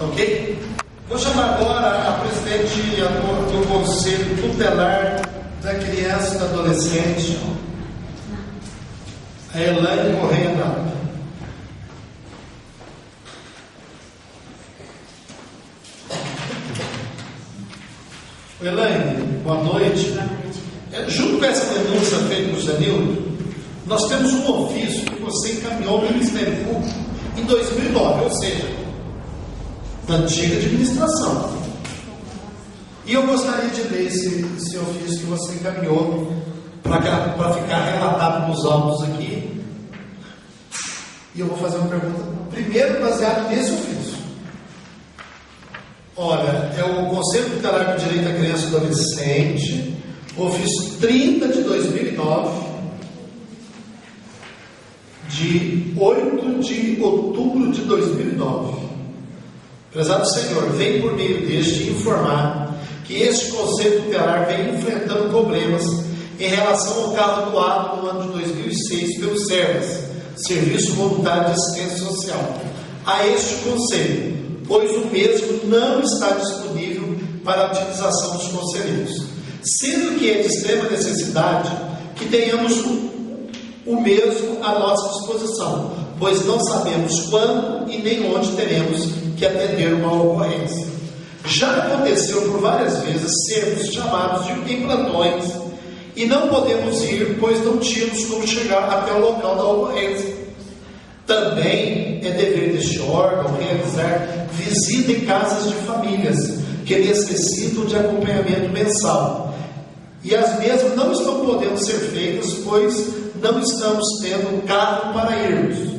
Ok? Vou chamar agora a presidente do Conselho Tutelar da Criança e do Adolescente, a Elaine Correia Nato. Elaine, boa noite. Junto com essa denúncia feita por Zanildo, nós temos um ofício que você encaminhou ao Ministério Público em 2009, ou seja, na antiga administração. E eu gostaria de ler esse ofício que você encaminhou para ficar relatado nos autos aqui. E eu vou fazer uma pergunta, primeiro baseado nesse ofício. Olha, é o Conselho Tutelar do Direito à Criança e Adolescente, ofício 30 de 2009, de 8 de outubro de 2009. Prezado Senhor, vem por meio deste informar que este Conselho Tutelar vem enfrentando problemas em relação ao carro doado no ano de 2006 pelo SERVAS, Serviço Voluntário de Assistência Social, a este Conselho, pois o mesmo não está disponível para a utilização dos conselheiros, sendo que é de extrema necessidade que tenhamos o mesmo à nossa disposição, pois não sabemos quando e nem onde teremos que atender uma ocorrência. Já aconteceu por várias vezes sermos chamados em plantões e não podemos ir, pois não tínhamos como chegar até o local da ocorrência. Também é dever deste órgão realizar visita em casas de famílias que necessitam de acompanhamento mensal. E as mesmas não estão podendo ser feitas, pois não estamos tendo carro para irmos.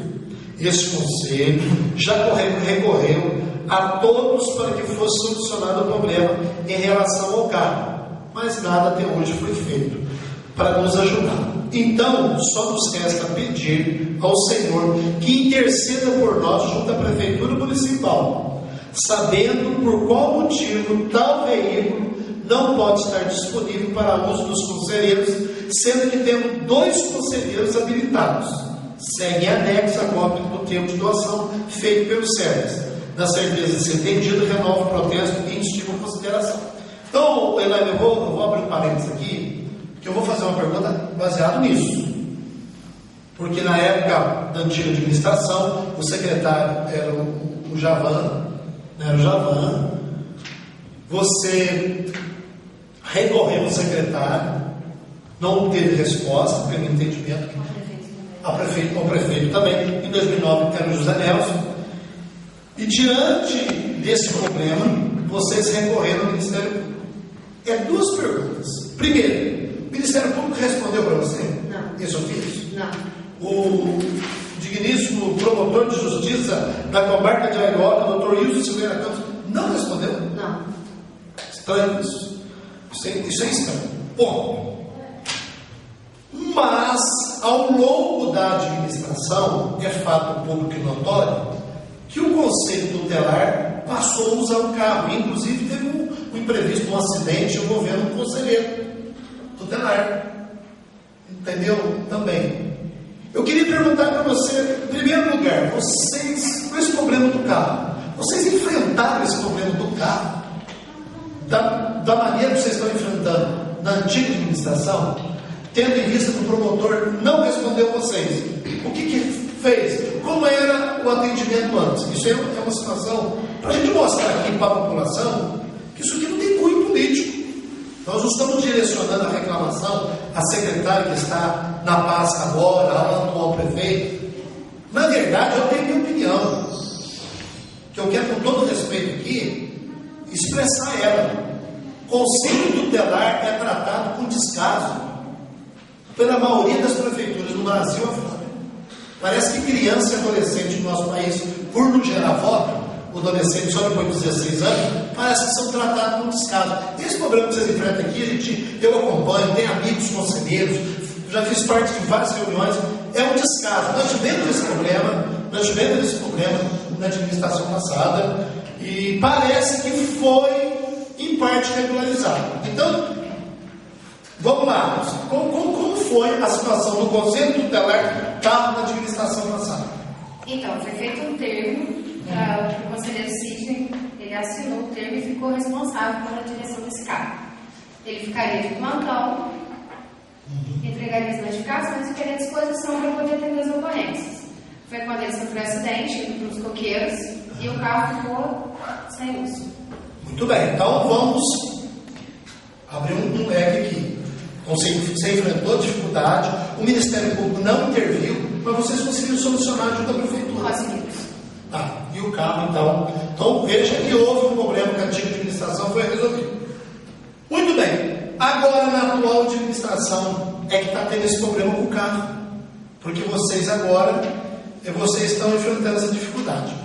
Este conselho já recorreu a todos para que fosse solucionado o problema em relação ao carro, mas nada até hoje foi feito para nos ajudar. Então, só nos resta pedir ao Senhor que interceda por nós junto à Prefeitura Municipal, sabendo por qual motivo tal veículo não pode estar disponível para uso dos conselheiros, sendo que temos 2 conselheiros habilitados. Segue anexo a cópia do termo de doação feito pelo SERVAS. na certeza de ser entendido, renova o protesto e instiga a consideração. Então, Elaine, eu vou abrir um parênteses aqui, que eu vou fazer uma pergunta baseada nisso. Porque na época da antiga administração, o secretário era o Javan, você recorreu ao secretário, não teve resposta, pelo entendimento, ao prefeito também, em 2009 era o José Nelson, e diante desse problema, vocês recorreram ao Ministério Público. Duas perguntas. Primeiro, o Ministério Público respondeu para você? Não. Esse ofício? Não. O digníssimo promotor de justiça da comarca de Arioca, o Dr. Wilson Silveira Campos, não respondeu? Não. Estranho isso. Isso é estranho. Bom, mas ao longo da administração, é fato público e notório, que o Conselho Tutelar passou a usar o carro. Inclusive teve um imprevisto, um acidente envolvendo um conselheiro tutelar. Entendeu? Também. Eu queria perguntar para você, em primeiro lugar, vocês, com esse problema do carro, vocês enfrentaram esse problema do carro da maneira que vocês estão enfrentando na antiga administração, tendo em vista que o promotor não respondeu vocês? O que fez? Como era o atendimento antes? Isso é uma situação para a gente mostrar aqui para a população que isso aqui não tem cunho político. Nós não estamos direcionando a reclamação à secretária que está na pasta agora, ao atual prefeito. Na verdade, eu tenho minha opinião, que eu quero, com todo respeito aqui, expressar ela. Conselho tutelar é tratado com descaso pela maioria das prefeituras no Brasil afora. Parece que criança e adolescente no nosso país, por não gerar voto, o adolescente só depois de 16 anos, parece que são tratados com descaso. Esse problema que vocês enfrentam aqui, eu acompanho, tenho amigos conselheiros, já fiz parte de várias reuniões, é um descaso. Nós tivemos esse problema na administração passada, e parece que foi, em parte, regularizado. Então, vamos lá. Como foi a situação do Conselho Tutelar na administração passada? Então, foi feito um termo, o conselheiro Sidney, ele assinou o termo e ficou responsável pela direção desse cargo. Ele ficaria de plantão, entregaria as notificações e ficaria à disposição para poder atender as ocorrências. Foi quando ele sofreu um acidente nos coqueiros e o carro ficou sem uso. Muito bem, então vamos abrir um leque aqui. Você enfrentou dificuldade, o Ministério Público não interviu, mas vocês conseguiram solucionar junto à Prefeitura. Conseguimos. E o carro, então veja que houve um problema que a antiga administração foi resolvido. Muito bem, agora na atual administração é que está tendo esse problema com o carro, porque vocês estão enfrentando essa dificuldade.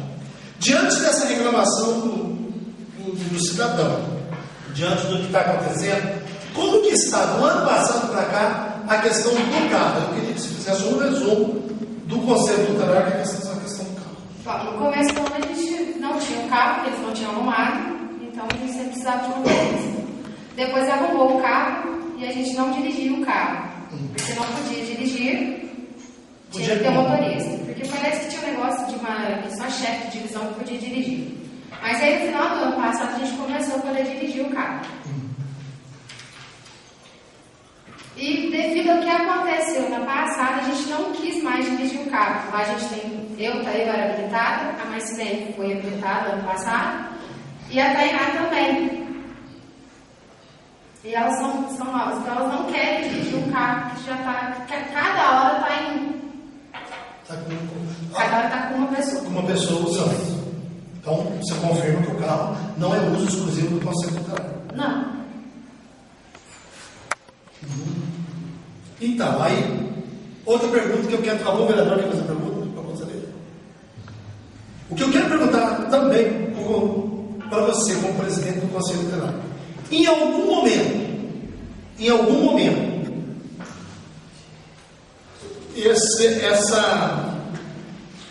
Diante dessa reclamação do cidadão, diante do que está acontecendo, como que está, do ano passado para cá, a questão do carro? Eu queria que você fizesse um resumo do Conselho Tutelar, que é essa questão do carro. Bom, no começo, quando a gente não tinha um carro, porque eles não tinham arrumado, então a gente sempre precisava de um motorista. Depois arrumou o carro e a gente não dirigia o carro, porque não podia dirigir, tinha que ter motorista. Porque parece que tinha um negócio de só chefe de divisão que podia dirigir. Mas aí no final do ano passado a gente começou a poder dirigir o carro. E devido ao que aconteceu na passada, a gente não quis mais dirigir o carro. Lá a gente tem, eu era habilitada, a Marcilene foi habilitada ano passado, e a Tainá também. E elas são novas, então elas não querem dirigir um carro que já está, cada hora está em. Cada hora está com uma pessoa. Com uma pessoa usando. Então você confirma que o carro não é uso exclusivo do Conselho Tutelar. Não. Então, aí, outra pergunta que eu quero. Algum vereador quer fazer pergunta para o conselheiro? O que eu quero perguntar também para você, como presidente do Conselho Tutelar. Em algum momento,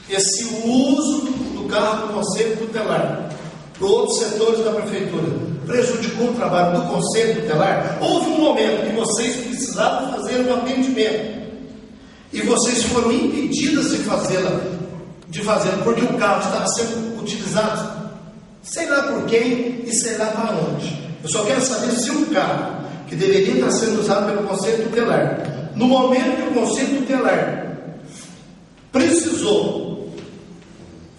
esse uso do carro do Conselho Tutelar para outros setores da Prefeitura prejudicou o trabalho do Conselho Tutelar? Houve um momento que vocês precisavam fazer um atendimento e vocês foram impedidas de fazê-lo porque o carro estava sendo utilizados, sei lá por quem e sei lá para onde. Eu só quero saber se um carro que deveria estar sendo usado pelo Conselho Tutelar, no momento que o Conselho Tutelar precisou,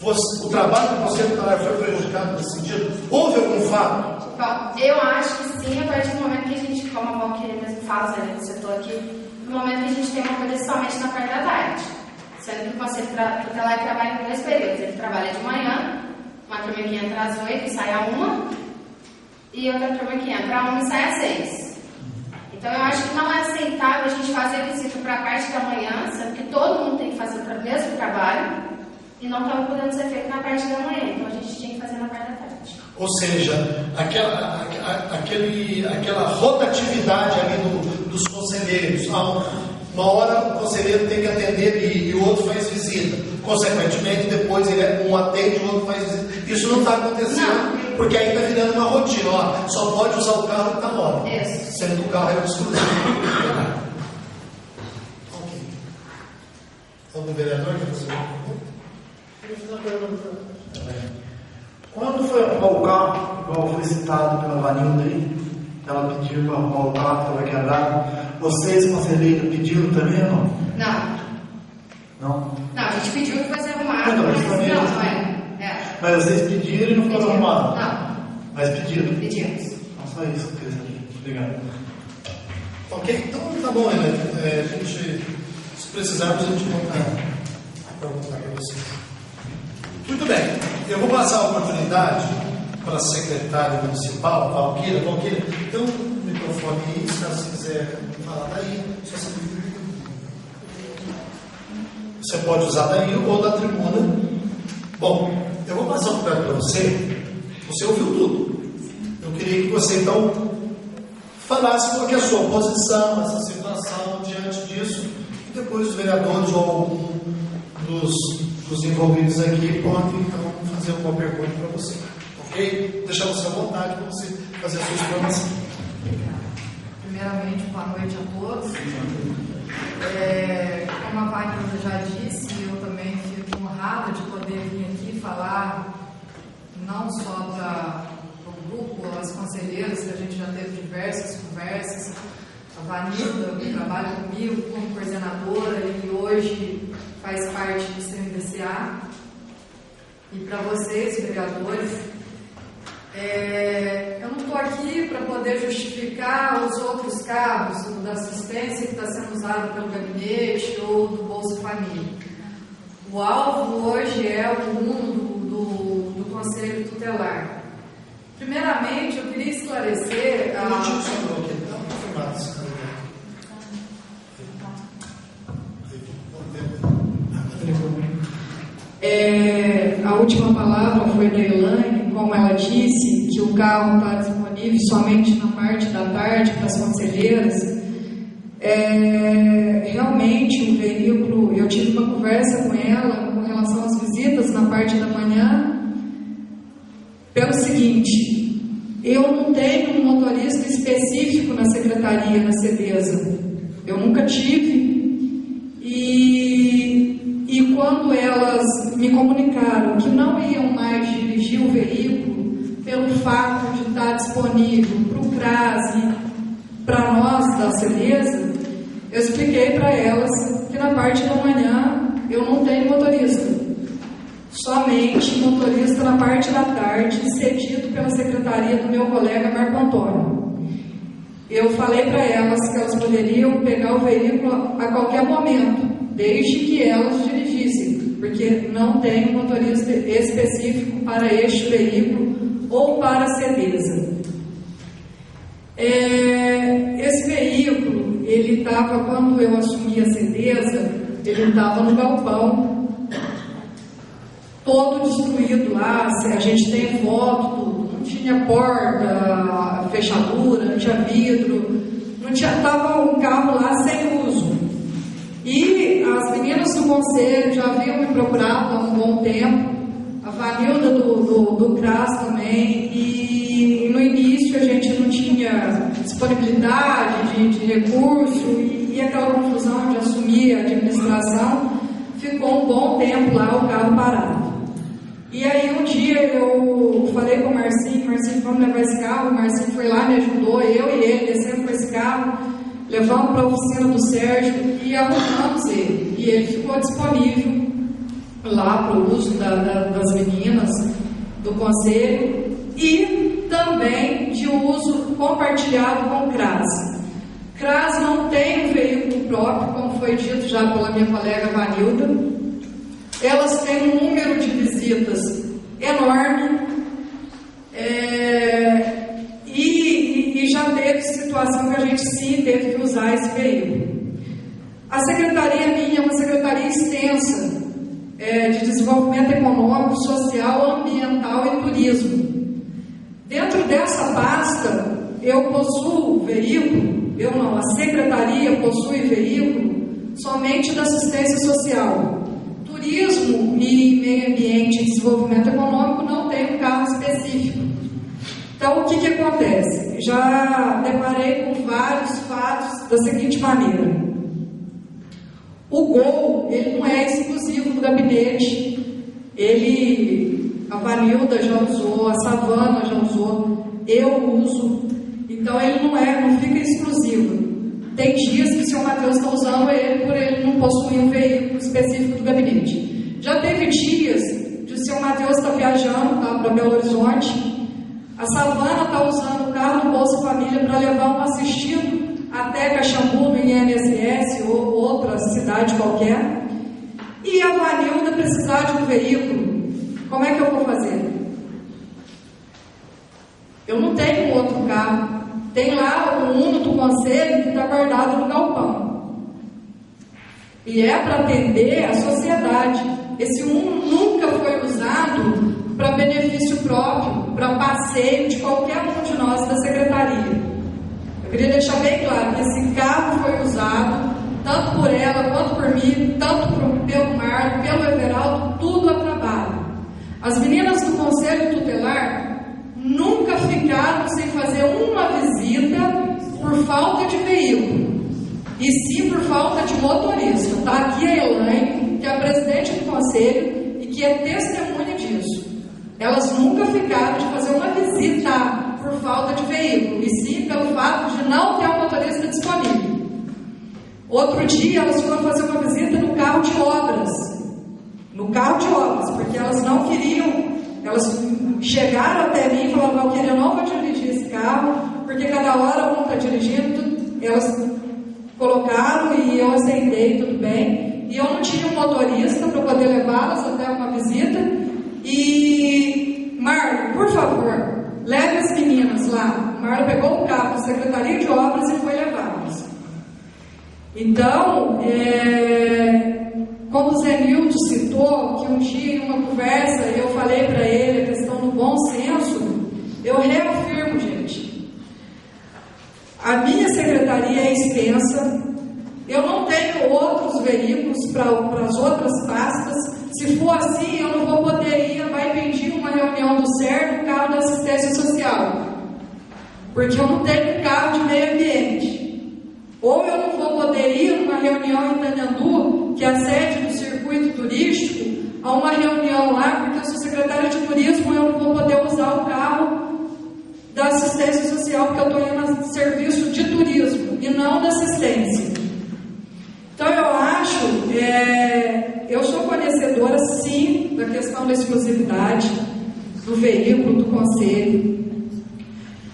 o trabalho do Conselho Tutelar foi prejudicado nesse sentido? Houve algum fato? Bom, eu acho que sim, a partir do momento que a gente, como a Valquíria mesmo fala, né, no setor aqui, no momento que a gente tem uma coisa somente na parte da tarde. Sendo que o Conselho Tutelar trabalha em 2 períodos. Ele trabalha de manhã, uma turma que entra às 8 e sai à 1, e outra turma que entra à 1 e sai às 6. Então eu acho que não é aceitável a gente fazer visita para a parte da manhã, sendo que todo mundo tem que fazer o mesmo trabalho, e não estava podendo ser feito na parte da manhã. Então a gente tinha que fazer na parte da tarde. Ou seja, aquela rotatividade ali dos conselheiros. Uma hora o conselheiro tem que atender e o outro faz visita. Consequentemente, depois um atende e o outro faz visita. Isso não está acontecendo, porque aí está virando uma rotina. Ó, só pode usar o carro em tal hora. Isso. Sendo que o carro é exclusivo. Ok. Algum vereador quer fazer uma pergunta? Quando foi arrumar o carro, igual foi citado pela Vanilda aí, ela pediu para arrumar o carro, estava quebrado. Vocês, conselheiros, pediram também ou não? Não. Não? Não, a gente pediu que fosse arrumado, Não, mas também. não é. Mas vocês pediram e não foram arrumados? Não. Mas pediram? Pedimos. Não, só isso que eu queria saber. Obrigado. Ok, então tá bom, Renan. A gente, se precisarmos, a gente volta para perguntar para vocês. Muito bem, eu vou passar a oportunidade para a secretária municipal, Valquíria. Valquíria, então o microfone aí, se você quiser falar daí, você pode usar daí ou da tribuna. Bom, eu vou passar a oportunidade para você. Você ouviu tudo. Eu queria que você então falasse qual que é a sua posição, essa situação diante disso, e depois os vereadores ou algum dos envolvidos aqui podem então fazer uma pergunta para você. Ok? Deixar você à vontade para você fazer a sua explanação. Primeiramente, boa noite a todos. Como a Vanilda já disse, eu também fico honrada de poder vir aqui falar não só para o grupo, as conselheiras, que a gente já teve diversas conversas. A Vanilda trabalha comigo como coordenadora e hoje faz parte do CMDCA. E para vocês, vereadores, eu não estou aqui para poder justificar os outros cabos da assistência que está sendo usada pelo gabinete ou do Bolsa Família. O alvo hoje é o mundo do Conselho Tutelar. Primeiramente, eu queria esclarecer... A última palavra foi da Elaine, como ela disse, que o carro está disponível somente na parte da tarde para as conselheiras. Realmente o veículo, eu tive uma conversa com ela com relação às visitas na parte da manhã, pelo seguinte: eu não tenho um motorista específico na secretaria, na CEDESA, eu nunca tive, e quando elas me comunicaram que não iam mais dirigir o veículo pelo fato de estar disponível para o CRAS e para nós da CEDESA, eu expliquei para elas que na parte da manhã eu não tenho motorista, somente motorista na parte da tarde, cedido pela secretaria do meu colega Marco Antônio. Eu falei para elas que elas poderiam pegar o veículo a qualquer momento, desde que elas dirigissem, porque não tem um motorista específico para este veículo ou para a CEDESA. Esse veículo, ele estava, quando eu assumi a CEDESA, ele estava no galpão, todo destruído lá. A gente tem foto, tudo. Não tinha porta, fechadura, não tinha vidro, estava um carro lá sem uso. E as meninas do conselho já haviam me procurado há um bom tempo, a Vanilda do CRAS também, e no início a gente não tinha disponibilidade de recurso, e aquela confusão de assumir a administração, ficou um bom tempo lá o carro parado. E aí um dia eu falei com o Marcinho, vamos levar esse carro. O Marcinho foi lá, me ajudou, eu e ele descemos com esse carro, levamos para a oficina do Sérgio e arrumamos ele. E ele ficou disponível lá para o uso das meninas do conselho e também de uso compartilhado com o CRAS. CRAS não tem um veículo próprio, como foi dito já pela minha colega Vanilda. Elas têm um número de visitas enorme e já teve situação que a gente sim teve que usar esse veículo. A secretaria minha é uma secretaria extensa de desenvolvimento econômico, social, ambiental e turismo. Dentro dessa pasta, eu possuo veículo, a secretaria possui veículo somente da assistência social. Turismo e meio ambiente e desenvolvimento econômico não tem um carro específico. Então, o que acontece? Já deparei com vários fatos da seguinte maneira. O Gol, ele não é exclusivo do gabinete. A Vanilda já usou, a Savana já usou, eu uso. Então, ele não fica exclusivo. Tem dias que o senhor Matheus está usando ele por ele não possuir um veículo específico do gabinete. Já teve dias de o senhor Matheus estar viajando para Belo Horizonte, a Savana está usando o carro do Bolsa Família para levar um assistido até Caxambu, no INSS ou outra cidade qualquer, e a Vanilda precisar de um veículo. Como é que eu vou fazer? Eu não tenho outro carro. Tem lá o Uno do Conselho que está guardado no galpão. E é para atender a sociedade. Esse Uno nunca foi usado para benefício próprio, para passeio de qualquer um de nós da secretaria. Eu queria deixar bem claro que esse carro foi usado, tanto por ela quanto por mim, tanto pelo Marco, pelo Everaldo, tudo a trabalho. As meninas do Conselho Tutelar nunca ficaram sem fazer uma visita por falta de veículo, e sim por falta de motorista. Está aqui a Elaine, que é a presidente do conselho e que é testemunha disso. Elas nunca ficaram de fazer uma visita por falta de veículo, e sim pelo fato de não ter um motorista disponível. Outro dia elas foram fazer uma visita no carro de obras, porque elas não queriam. Elas chegaram até mim e falaram: Valquíria, eu não vou dirigir esse carro, porque cada hora um está dirigindo. Elas colocaram e eu aceitei, tudo bem. E eu não tinha um motorista para poder levá-las até uma visita. E Marlon, por favor, leve as meninas lá. Marlon pegou o carro da Secretaria de Obras e foi levá-las. Então, como o Zé Nilton citou, que um dia em uma conversa eu falei para ele a questão do bom senso, eu reafirmo, gente, a minha secretaria é extensa, eu não tenho outros veículos para as outras pastas. Se for assim, eu não vou poder ir, vai pedir uma reunião do CER no carro da assistência social, porque eu não tenho carro de meio ambiente. Ou eu não vou poder ir numa reunião em Tanhandu, que é a sede do circuito turístico, a uma reunião lá, porque eu sou secretária de turismo, eu não vou poder usar o carro da assistência social, porque eu estou indo a serviço de turismo e não da assistência. Então eu acho, eu sou conhecedora sim da questão da exclusividade do veículo do conselho.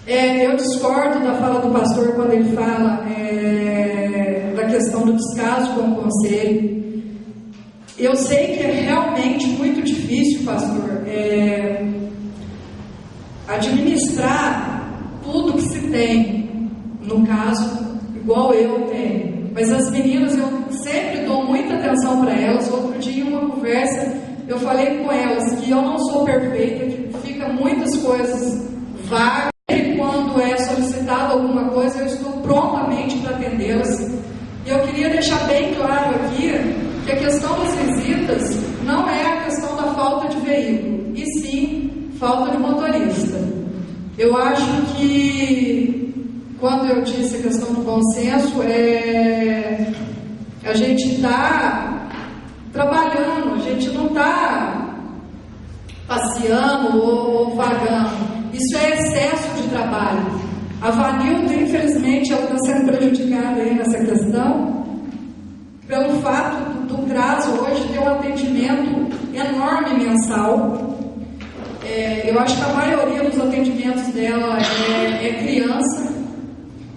Eu discordo da fala do pastor quando ele fala da questão do descaso com o conselho. Eu sei que é realmente muito difícil, pastor, administrar tudo que se tem, no caso, igual eu tenho. Mas as meninas, eu sempre dou muita atenção para elas. Outro dia, em uma conversa, eu falei com elas que eu não sou perfeita, que fica muitas coisas vagas. Quando é solicitado alguma coisa, eu estou prontamente para atendê-las. E eu queria deixar bem claro aqui que a questão das visitas não é a questão da falta de veículo, e sim falta de motorista. Eu acho que, quando eu disse a questão do bom senso, a gente está trabalhando, a gente não está passeando ou vagando. Isso é excesso de trabalho. A Vanilda, infelizmente, ela está sendo prejudicada aí nessa questão, pelo fato do CRAS hoje ter um atendimento enorme mensal. Eu acho que a maioria dos atendimentos dela é criança.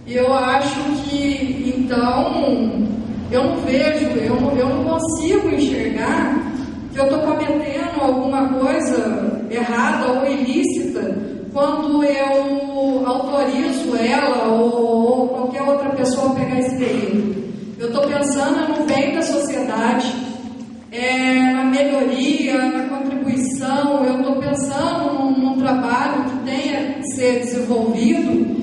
Eu acho que, então, eu não vejo, eu não consigo enxergar que eu estou cometendo alguma coisa errada ou ilícita quando eu autorizo ela ou qualquer outra pessoa a pegar esse veículo. Eu estou pensando no bem da sociedade, na melhoria, na contribuição. Eu estou pensando num trabalho que tenha que ser desenvolvido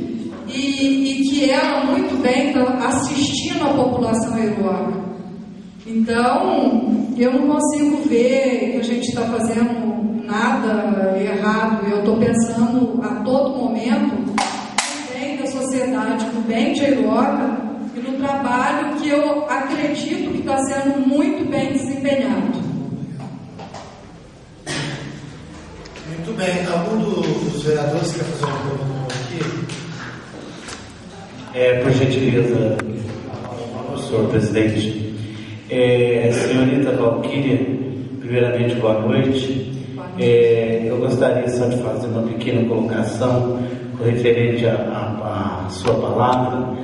e que ela muito bem está assistindo a população Iruoca. Então, eu não consigo ver que a gente está fazendo nada errado. Eu estou pensando a todo momento no bem da sociedade, no bem de Iruoca e no trabalho que eu acredito que está sendo muito bem desempenhado. Muito bem. Algum dos vereadores quer fazer uma pergunta aqui? Por gentileza, senhor presidente. Senhorita Valquíria, primeiramente, boa noite. Eu gostaria só de fazer uma pequena colocação referente à sua palavra,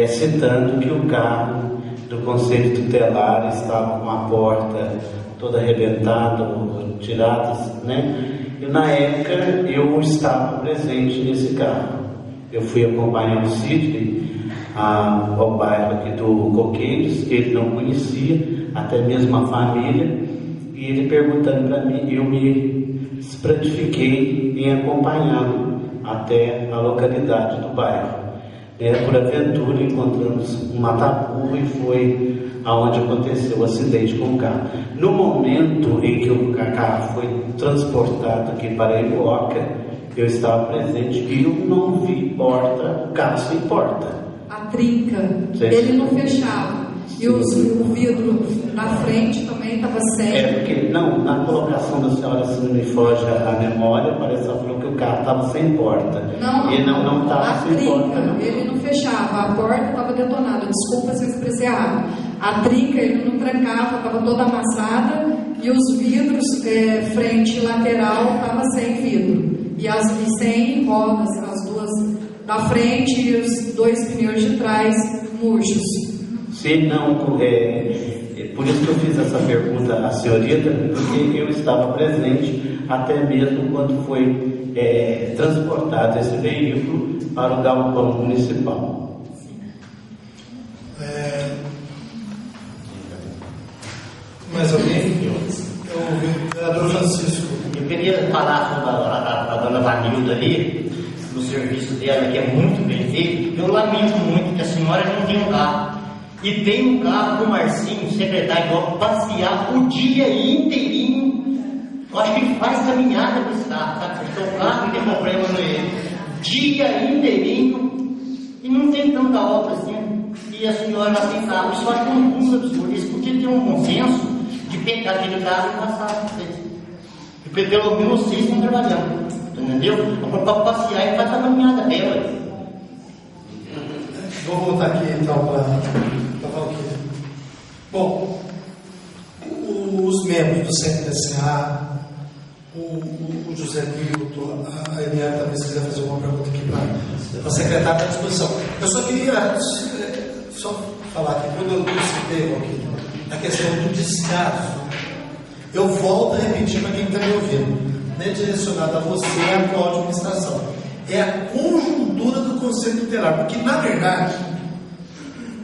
citando que o carro do Conselho Tutelar estava com a porta toda arrebentada, tirada, né? E na época eu estava presente nesse carro. Eu fui acompanhar o Sidney ao bairro aqui do Coqueiros, que ele não conhecia, até mesmo a família, e ele perguntando para mim, eu me prontifiquei em acompanhá-lo até a localidade do bairro. Por aventura encontramos um mataburro e foi aonde aconteceu o acidente com o carro. No momento em que o carro foi transportado aqui para Iruoca, eu estava presente e eu não vi o carro sem porta. A trinca, ele não fechava. E o vidro na frente também estava sem. Porque na colocação da senhora, se não me foge a memória, parece que ela falou que o carro estava sem porta. Não, ele não estava sem trinca, porta. Não. Ele não fechava, a porta estava detonada. Desculpa se eu expressei errado. A trinca ele não trancava, estava toda amassada e os vidros frente e lateral estavam sem vidro. E sem rodas, as duas da frente e os dois pneus de trás murchos. Sim, não, por isso que eu fiz essa pergunta à senhorita, porque eu estava presente até mesmo quando foi transportado esse veículo para o galpão municipal. Mais alguém? Eu ouvi o vereador Francisco. Eu queria falar sobre a dona Vanilda ali, no serviço dela, que é muito bem feito. Eu lamento muito que a senhora não tem um carro. E tem um carro com o Marcinho, secretário de obra, passear o dia inteirinho. Eu acho que ele faz caminhada com esse carro, sabe? Porque o carro tem problema nele. Dia inteirinho. E não tem tanta obra assim. E a senhora tem carro. Isso eu acho que é um absurdo. Eles podiam ter um bom senso de pegar aquele carro e passar para vocês. Porque pelo menos vocês estão trabalhando. Entendeu? Para passear e fazer a caminhada dela. Vou voltar aqui então para Valquíria. Bom, os membros do CNDCA, o José Milton, a Eliane também, se quiser fazer alguma pergunta aqui para a secretária à disposição. Eu só queria falar que quando eu citei, Valquíria, a questão do descaso, eu volto a repetir para quem está me ouvindo. Não é direcionado a você e a atual administração. É a conjuntura do Conselho Tutelar, porque na verdade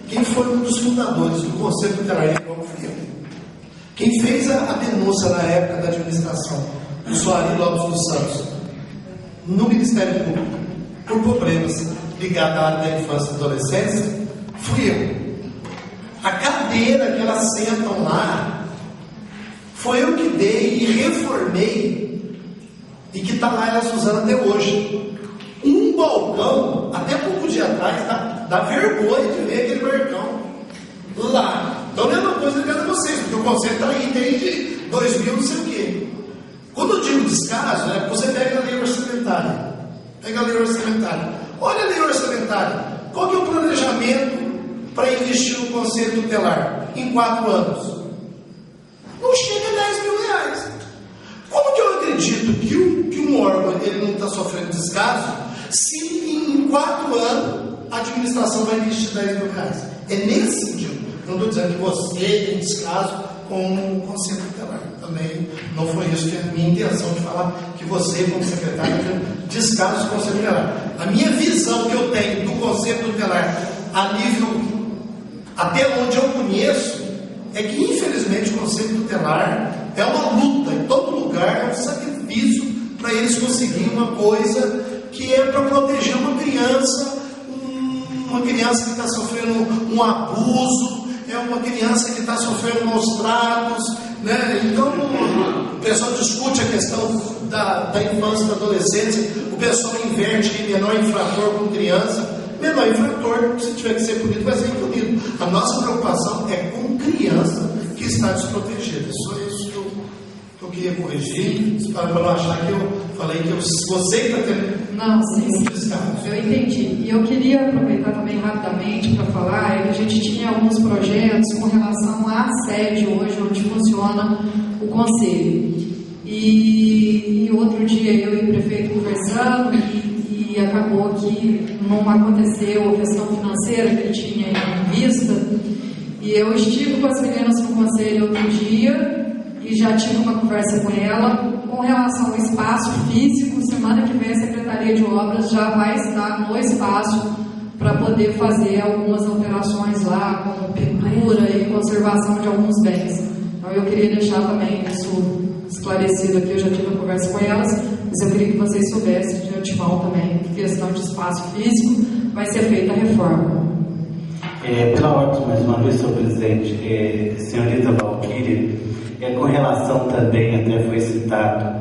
quem foi um dos fundadores do Conselho Tutelar fui eu. Quem fez a denúncia na época da administração do Soares Lopes dos Santos no Ministério Público por problemas ligados à área da infância e adolescência fui eu. A cadeira que elas sentam lá foi eu que dei e reformei e que está lá elas usando até hoje. Um balcão, até pouco dia atrás, dá vergonha de ver aquele balcão lá. Então não é uma coisa ligada a vocês, porque o conselho está aí desde 2000, não sei o quê. Quando eu digo descaso, você pega a lei orçamentária. Olha a lei orçamentária. Qual que é o planejamento para investir no conselho tutelar em 4 anos? Não chega a 10 mil reais. Como que eu acredito que um órgão ele não está sofrendo descaso se em 4 anos a administração vai investir 10 mil reais? É nesse sentido. Eu não estou dizendo que você tem descaso com o conselho tutelar. Também não foi isso que é a minha intenção de falar, que você, como secretário, tem descaso com o conselho tutelar. A minha visão que eu tenho do conselho tutelar, a nível, até onde eu conheço, é que infelizmente o conselho tutelar é uma luta, em todo lugar é um sacrifício para eles conseguirem uma coisa que é para proteger uma criança que está sofrendo um abuso, é uma criança que está sofrendo maus tratos, né? Então o pessoal discute a questão da infância e da adolescência, o pessoal inverte menor infrator com criança. Menor infrator, se tiver que ser punido, vai ser punido. A nossa preocupação é com criança que está desprotegida. Só isso que eu queria corrigir, para não achar que eu falei que você está tendo. Não, sim, eu entendi. E eu queria aproveitar também rapidamente para falar que a gente tinha alguns projetos com relação à sede hoje, onde funciona o conselho. E outro dia eu e o prefeito conversando e acabou que não aconteceu a questão financeira que ele tinha em vista. E eu estive com as meninas no conselho outro dia e já tive uma conversa com ela com relação ao espaço físico. Semana que vem a Secretaria de Obras já vai estar no espaço para poder fazer algumas alterações lá, como pintura e conservação de alguns bens. Então eu queria deixar também isso esclarecido aqui. Eu já tive uma conversa com elas, mas eu queria que vocês soubessem de antemão também, em questão de espaço físico, vai ser feita a reforma. Pela ordem, mais uma vez, senhor presidente, senhorita Valquíria, com relação também, até foi citado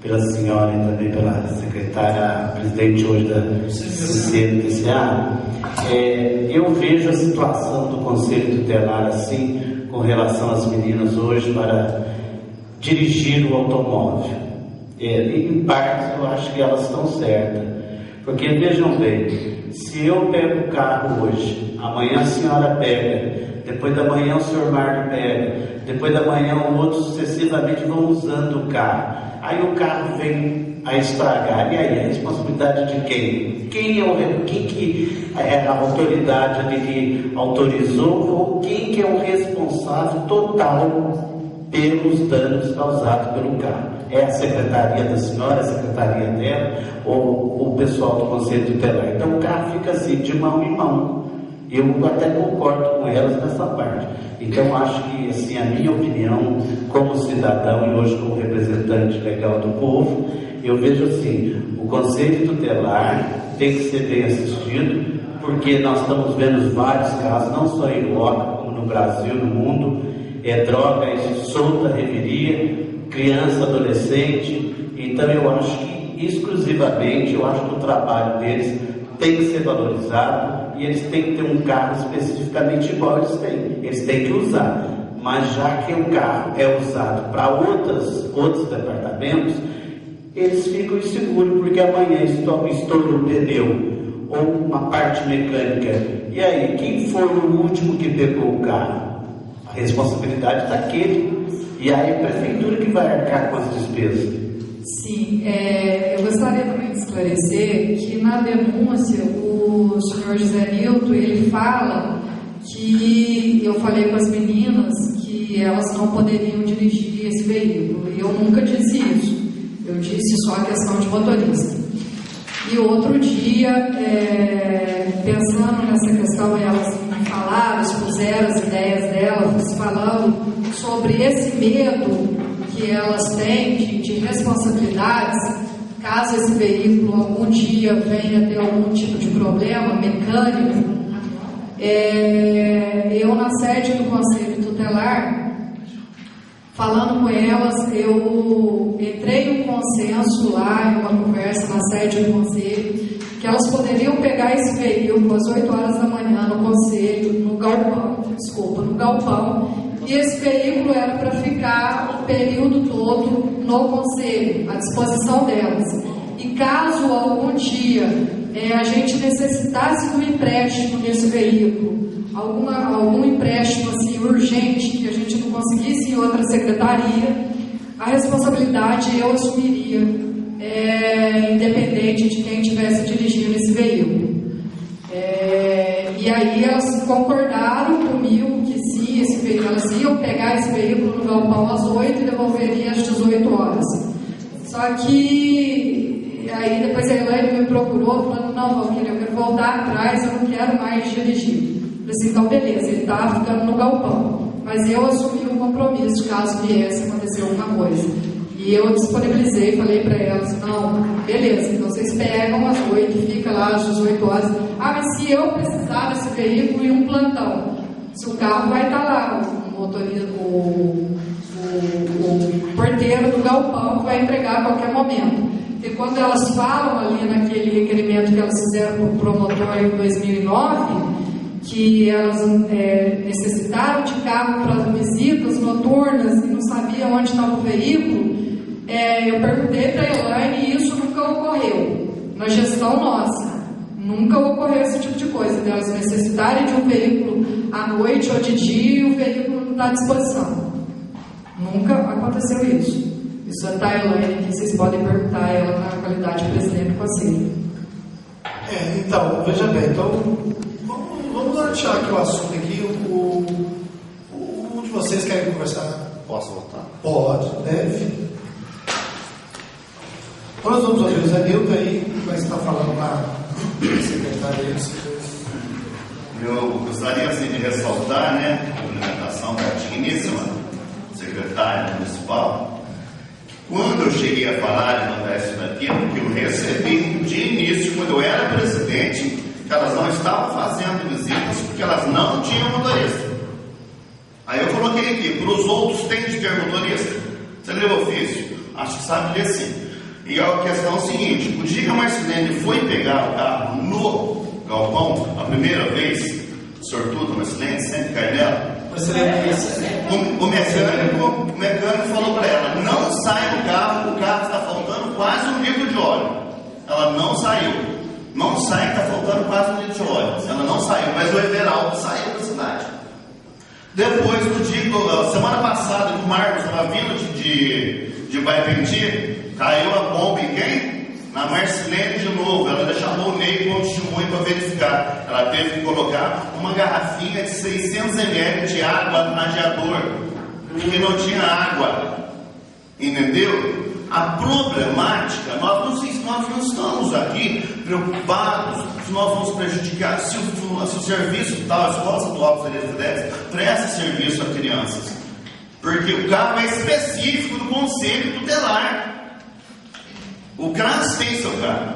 pela senhora e também pela secretária presidente hoje da CNTCA, eu vejo a situação do Conselho Tutelar assim, com relação às meninas hoje para dirigir o automóvel. Em parte eu acho que elas estão certas, porque vejam bem, se eu pego o carro hoje, amanhã a senhora pega, depois da manhã o senhor Marco pega, depois da manhã o outro sucessivamente vão usando o carro, aí o carro vem a estragar, e aí a responsabilidade de quem? Quem que é a autoridade ali que autorizou, ou quem que é o responsável total pelos danos causados pelo carro? É a secretaria da senhora, a secretaria dela, ou o pessoal do Conselho Tutelar? Então o carro fica assim, de mão em mão. Eu até concordo com elas nessa parte. Então acho que, assim, a minha opinião como cidadão e hoje como representante legal do povo, eu vejo assim, o Conselho Tutelar tem que ser bem assistido, porque nós estamos vendo vários casos, não só em Iloca, como no Brasil, no mundo, droga, solta, reveria, criança, adolescente. Então eu acho que exclusivamente, eu acho que o trabalho deles tem que ser valorizado e eles têm que ter um carro especificamente igual eles têm que usar. Mas já que o carro é usado para outros departamentos, eles ficam inseguros, porque amanhã estoura um pneu ou uma parte mecânica, e aí quem for o último que pegou o carro? A responsabilidade daquele, e aí a prefeitura que vai arcar com as despesas. Sim, eu gostaria também de esclarecer que na denúncia o senhor José Nilton, ele fala que eu falei com as meninas que elas não poderiam dirigir esse veículo, e eu nunca disse isso, eu disse só a questão de motorista. E outro dia, pensando nessa questão, elas me falaram, expuseram as ideias delas, falando sobre esse medo que elas têm de responsabilidades, caso esse veículo algum dia venha ter algum tipo de problema mecânico. Eu, na sede do Conselho Tutelar, falando com elas, eu entrei em um consenso lá, em uma conversa na sede do Conselho, que elas poderiam pegar esse veículo às 8 horas da manhã no Conselho, no galpão, e esse veículo era para ficar o período todo no conselho, à disposição delas. E caso algum dia a gente necessitasse do empréstimo desse veículo, algum empréstimo assim, urgente, que a gente não conseguisse em outra secretaria, a responsabilidade eu assumiria, independente de quem estivesse dirigindo esse veículo. E aí elas concordaram comigo que sim, elas iam pegar esse veículo no galpão às 8 e devolveriam às 18 horas. Só que aí depois a Elaine me procurou falando, não, Valquíria, eu quero voltar atrás, eu não quero mais dirigir. Eu falei assim, então beleza, ele está ficando no galpão, mas eu assumi um compromisso caso viesse acontecer alguma coisa. E eu disponibilizei, falei para elas, não, beleza, então vocês pegam às 8 e fica lá às 18 horas. Ah, mas se eu precisar desse veículo e um plantão, se o carro vai estar lá, o motorista, o porteiro do galpão que vai entregar a qualquer momento. Porque quando elas falam ali naquele requerimento que elas fizeram para o promotor em 2009, que elas necessitaram de carro para visitas noturnas e não sabiam onde estava o veículo, eu perguntei para a Elaine e isso nunca ocorreu na gestão nossa. Nunca ocorreu esse tipo de coisa, de elas necessitarem de um veículo à noite ou de dia e o veículo não está à disposição. Nunca aconteceu isso. Isso é da Elaine, que vocês podem perguntar a ela na qualidade de presidente do conselho. Então, veja bem, vamos nortear aqui o assunto aqui. Um de vocês querem conversar? Posso voltar? Pode, deve. Nós vamos ouvir o Zé Nilton aí, que vai estar falando na secretaria. Eu gostaria assim, de ressaltar, a complementação da digníssima secretária municipal. Quando eu cheguei a falar de mandar isso daqui, porque eu recebi de início, quando eu era presidente, que elas não estavam fazendo visitas porque elas não tinham motorista. Aí eu coloquei aqui, para os outros tem de ter motorista. Você leu o ofício? Acho que sabe ler sim. E a questão é o seguinte, o dia que a Marcelene foi pegar o carro no galpão, a primeira vez, sortudo, Marcelene, sempre cai nela, o mecânico falou para ela, não sai do carro, o carro está faltando quase 1 litro de óleo. Ela não saiu. Não sai, está faltando quase 1 litro de óleo. Ela não saiu, mas o Everaldo saiu da cidade. Depois do dia, semana passada, que o Marcos estava vindo de Baipenti, caiu a bomba em quem? Na Marcelene de novo. Ela ainda chamou o Ney como testemunho para verificar. Ela teve que colocar uma garrafinha de 600 ml de água no radiador, porque não tinha água. Entendeu? A problemática, nós não estamos aqui preocupados se nós vamos prejudicar, se o serviço tal, a Escola Estadual dos Federais presta serviço a crianças. Porque o carro é específico do Conselho Tutelar. O CRAS tem seu carro,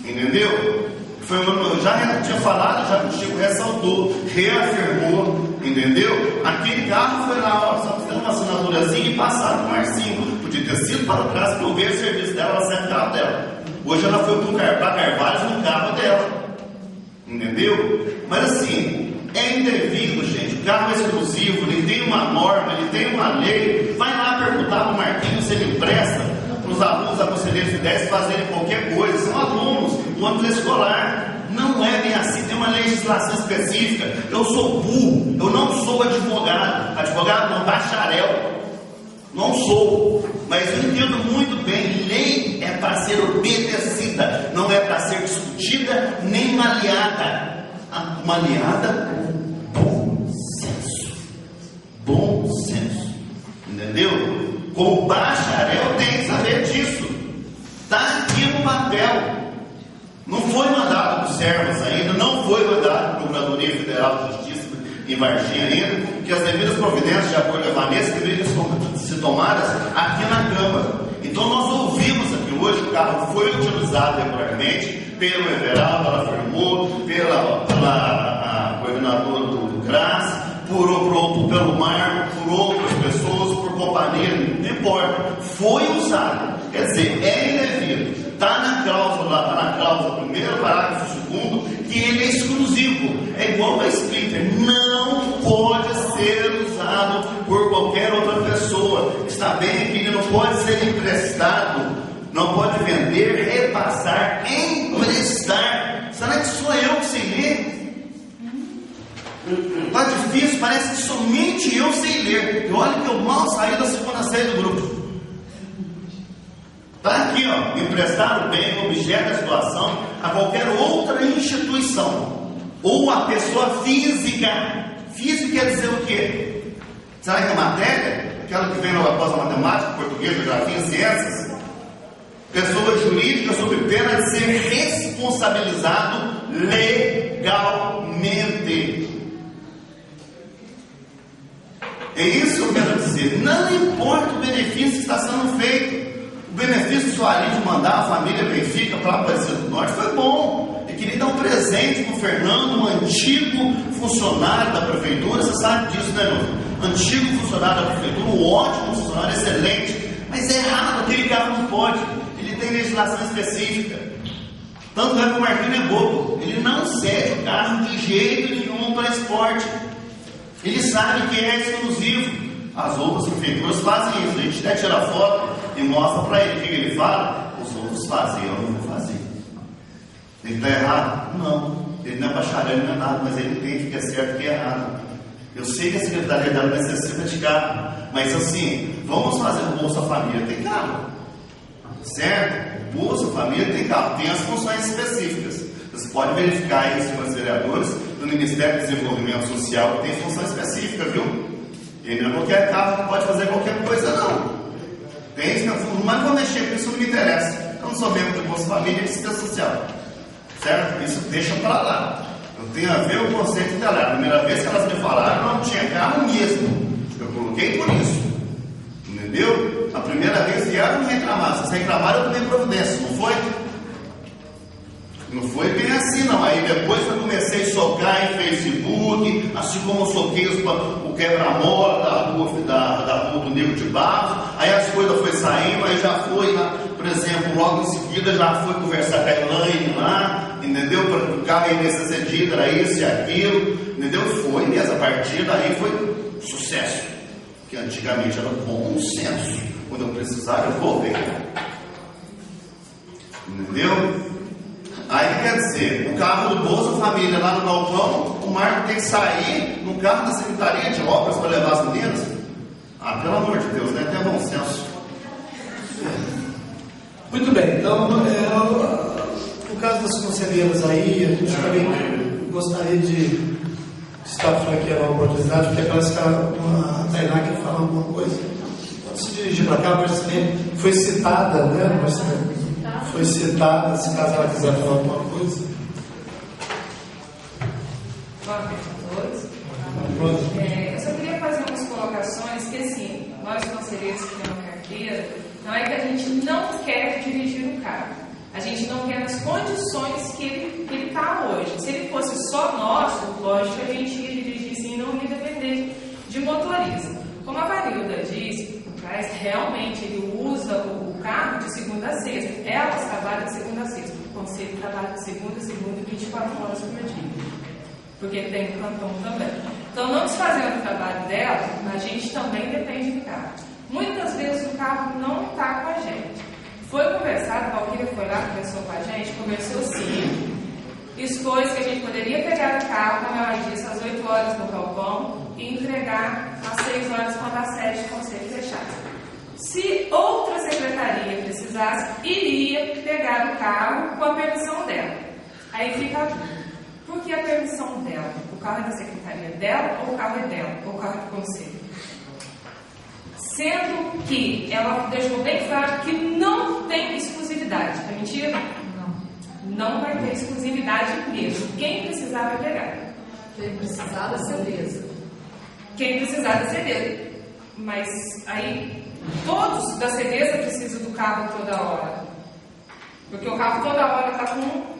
entendeu? Eu já tinha falado, já o Chico ressaltou, reafirmou, entendeu? Aquele carro foi lá, só fizendo uma assinaturazinha e passaram para o Marcinho. Podia ter sido para o CRAS, porque eu vejo o serviço dela, ela sai no carro dela. Hoje ela foi para Carvalho no carro dela, entendeu? Mas assim, é indevido, gente. O carro é exclusivo, ele tem uma norma, ele tem uma lei. Vai lá perguntar para o Marquinhos se ele empresta para os alunos da Conselheira Fidesz fazerem qualquer coisa. São alunos do âmbito escolar. Não é bem assim, tem uma legislação específica. Eu sou burro, eu não sou advogado. Advogado não, bacharel. Não sou, mas eu entendo muito bem. Lei é para ser obedecida, não é para ser discutida nem maleada. Maleada, bom senso. Bom senso. Entendeu? Como bacharel tem que saber disso. Está aqui no papel. Não foi mandado para o Servas ainda, não foi mandado para a Procuradoria Federal de Justiça em Varginha ainda, que as devidas providências de acordo com a Vanessa deveriam ser tomadas aqui na Câmara. Então nós ouvimos aqui hoje que o carro foi utilizado regularmente pelo Everaldo, ela afirmou, pela coordenadora do CRAS, pelo Marco, por outras pessoas, por companhia, não importa. Foi usado. Quer dizer, é indevido. Está na cláusula primeira, parágrafo 2º, que ele é exclusivo. É igual a Splitter. Não pode ser usado vender, repassar, emprestar. Será que sou eu que sei ler? Está difícil, parece que somente eu sei ler. E olha que eu mal saí da segunda série do grupo. Está aqui, ó, emprestar o bem, objeto da situação, a qualquer outra instituição, ou a pessoa física. Física quer dizer o quê? Será que é matéria? Aquela que vem logo após a matemática, português, geografia, ciências? Pessoa jurídica sob pena de ser responsabilizado legalmente. É isso que eu quero dizer. Não importa o benefício que está sendo feito. O benefício do Sueli de mandar a família Benfica para Aparecida do Norte foi bom. Eu queria dar um presente para o Fernando, um antigo funcionário da prefeitura. Você sabe disso, né, meu? Antigo funcionário da prefeitura, um ótimo funcionário, excelente. Mas é errado, aquele carro não pode. Ele tem legislação específica. Tanto é que o Marquinhos é bobo. Ele não cede o carro de jeito nenhum para esporte. Ele sabe que é exclusivo. As outras prefeituras fazem isso. A gente até tira foto e mostra para ele o que ele fala. Os outros fazem, eu não vou fazer. Ele está errado? Não. Ele não é bacharel, ele não é nada, mas ele entende que é certo e que é errado. Eu sei que a Secretaria dela necessita de carro, mas assim, vamos fazer o Bolsa Família tem carro, certo? O Bolsa Família tem carro, tem as funções específicas. Você pode verificar aí, senhores vereadores, do Ministério do Desenvolvimento Social, que tem função específica, viu? E não é qualquer carro que pode fazer qualquer coisa, não. Tem, mas vou mexer com isso, não me interessa. Eu não sou membro do Bolsa Família e de Assistência Social, certo? Isso deixa para lá. Eu tenho a ver o conceito dela. A primeira vez que elas me falaram, não tinha carro mesmo. Eu coloquei por isso. Entendeu? A primeira vez vieram me reclamar. Se reclamaram, eu tomei providência. Não foi? Não foi bem assim, não. Aí depois eu comecei a socar em Facebook, assim como eu soquei o quebra-mola da rua do Nego de Barros. Aí as coisas foram saindo, aí já foi, por exemplo, logo em seguida já foi conversar com a Elaine lá, entendeu? Para o carro ia ser cedido, era isso e aquilo, entendeu? Foi mesmo, a partir daí foi sucesso. Que antigamente era bom senso. Quando eu precisar, eu vou ver. Entendeu? Aí quer dizer, o carro do Bolsa Família lá no balcão, o Marco tem que sair no carro da Secretaria de Obras para levar as meninas? Ah, pelo amor de Deus, né? Tem bom senso. Muito bem, então, no caso das conselheiras aí, a gente também gostaria de estar franqueando a oportunidade, porque parece que a Tainá quer falar alguma coisa. Pode se dirigir para cá, Marcelene. Foi citada, né, Marcelene? Foi citada, se caso ela quiser falar alguma coisa. Boa noite a todos. Eu só queria fazer umas colocações que, assim, nós conselheiros que temos carteira, não é que a gente não quer dirigir o carro. A gente não quer nas condições que ele está hoje. Se ele fosse só nosso, lógico que a gente ia dirigir sim e não ia depender de motorista. Como a Vanilda disse, realmente ele usa o carro de segunda a sexta. Elas trabalham de segunda a sexta. O conselho trabalha de segunda a segunda, 24 horas por dia. Porque tem o cantão também. Então, não desfazendo o trabalho dela, a gente também depende do carro. Muitas vezes o carro não está com a gente. Foi conversado, a Valquíria foi lá, conversou com a gente, conversou sim. Expôs que a gente poderia pegar o carro, como ela disse, às 8 horas no galpão e entregar às 6 horas quando a sede do conselho fechasse. Se outra secretaria precisasse, iria pegar o carro com a permissão dela. Aí fica a dúvida. Por que a permissão dela? O carro é da secretaria dela ou o carro é dela? Ou o carro é do conselho? Sendo que ela deixou bem claro que não tem exclusividade. É mentira? Não vai ter exclusividade mesmo. Quem precisar vai pegar. Quem precisar da certeza. Quem precisar da certeza. Mas aí, todos da certeza precisam do carro toda hora. Porque o carro toda hora está com...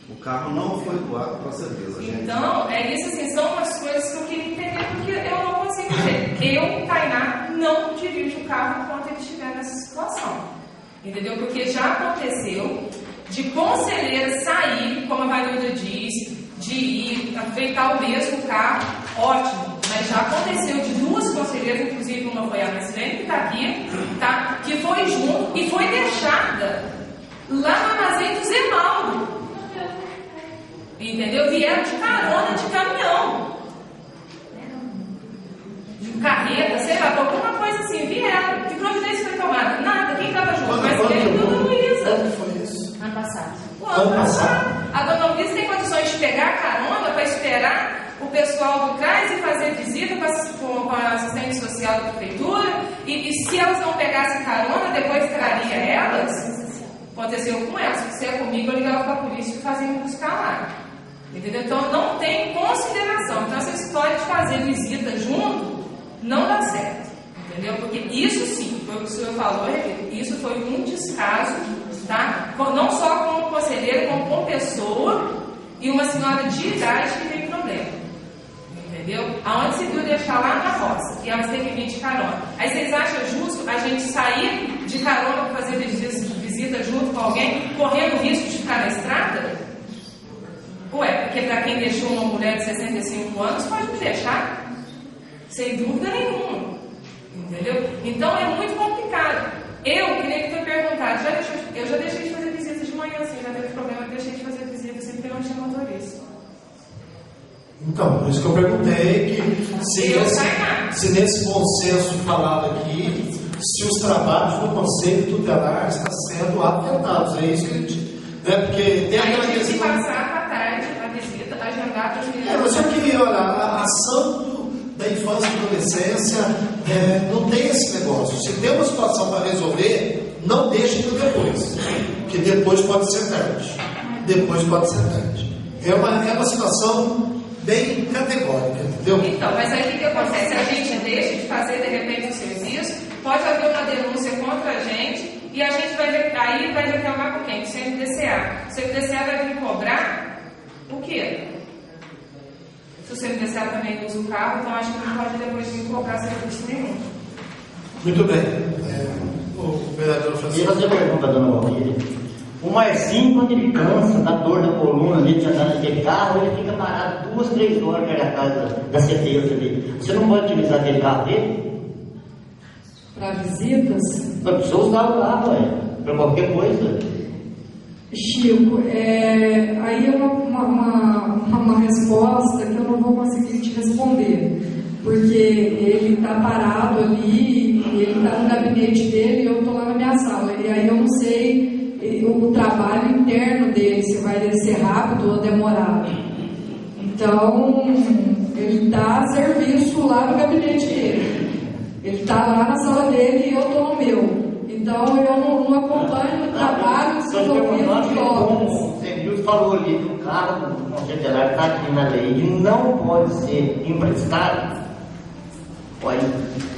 O carro não foi doado para a certeza, gente. Então, é isso assim, são umas coisas que eu queria entender, porque eu não consigo dizer. Eu, Tainá, não dirijo o carro enquanto ele estiver nessa situação. Entendeu? Porque já aconteceu de conselheiras sair, como a Vanilda disse, de ir, aproveitar o mesmo carro, ótimo. Mas já aconteceu de duas conselheiras, inclusive uma foi a Marcelene, que está aqui, tá? Que foi junto e foi deixada lá no armazém do Zemaldo. Entendeu? Vieram de carona, de caminhão. De carreta, sei lá, alguma coisa assim, vieram. Que providência foi tomada? Nada, quem estava junto? Mas ele e a Dona Luísa. Quando foi isso? Ano passado. Ano passado. A Dona Luísa tem condições de pegar carona para esperar o pessoal do CAIS e fazer visita com a assistente social da prefeitura. E se elas não pegassem carona, depois traria elas. Aconteceu com elas. Se é comigo, eu ligava para a polícia e fazia me buscar lá. Entendeu? Então não tem consideração. Então essa história de fazer visita junto não dá certo. Entendeu? Porque isso sim, foi o que o senhor falou, isso foi um descaso, tá? Não só como conselheiro, como com pessoa e uma senhora de idade que tem problema. Entendeu? Aonde se viu deixar lá na roça e elas têm que vir de carona. Aí vocês acham justo a gente sair de carona para fazer visita junto com alguém, correndo o risco de ficar na estrada? Ué, porque para quem deixou uma mulher de 65 anos, pode me deixar, sem dúvida nenhuma. Entendeu? Então é muito complicado. Eu queria que tu perguntasse, eu já deixei de fazer visita de manhã, assim, já teve problema, eu deixei de fazer visita assim, porque não tinha motorista. Então, por isso que eu perguntei que se nesse consenso falado aqui, se os trabalhos do Conselho Tutelar estão sendo afetados. É isso que a gente. Né? Porque tem aquela questão. Se passar para tarde a visita, agendar para as visitas. Mas eu queria, olha, a ação da infância e adolescência não tem esse negócio. Se tem uma situação para resolver, não deixe para depois. Porque depois pode ser tarde. Depois pode ser tarde. É uma situação bem categórica, entendeu? Então, mas aí o que acontece? A gente deixa de fazer de repente o serviço, pode haver uma denúncia contra a gente e a gente vai reclamar com quem? Com o CMDCA. O CMDCA vai vir cobrar o quê? Se o CMDCA também usa o carro, então acho que não pode depois vir cobrar serviço nenhum. Muito bem. O vereador Francisco. Eu vou fazer uma pergunta, dona Valquíria. O Marcinho, quando ele cansa da dor da coluna dele de andar naquele carro, ele fica parado 2, 3 horas na casa da certeza dele. Você não pode utilizar aquele carro dele? Para visitas? A pessoa usar o carro, para qualquer coisa. Chico, aí é uma resposta que eu não vou conseguir te responder, porque ele está parado ali, ele está no gabinete dele e eu estou lá na minha sala, e aí eu não sei o trabalho interno dele, se vai ser rápido ou demorado. Então, ele está a serviço lá no gabinete dele, ele está lá na sala dele e eu estou no meu. Então, eu não acompanho o trabalho desenvolvido de obras. O Senhor falou ali que o carro do Conselho Tutelar está aqui na lei e não pode ser emprestado. Olha,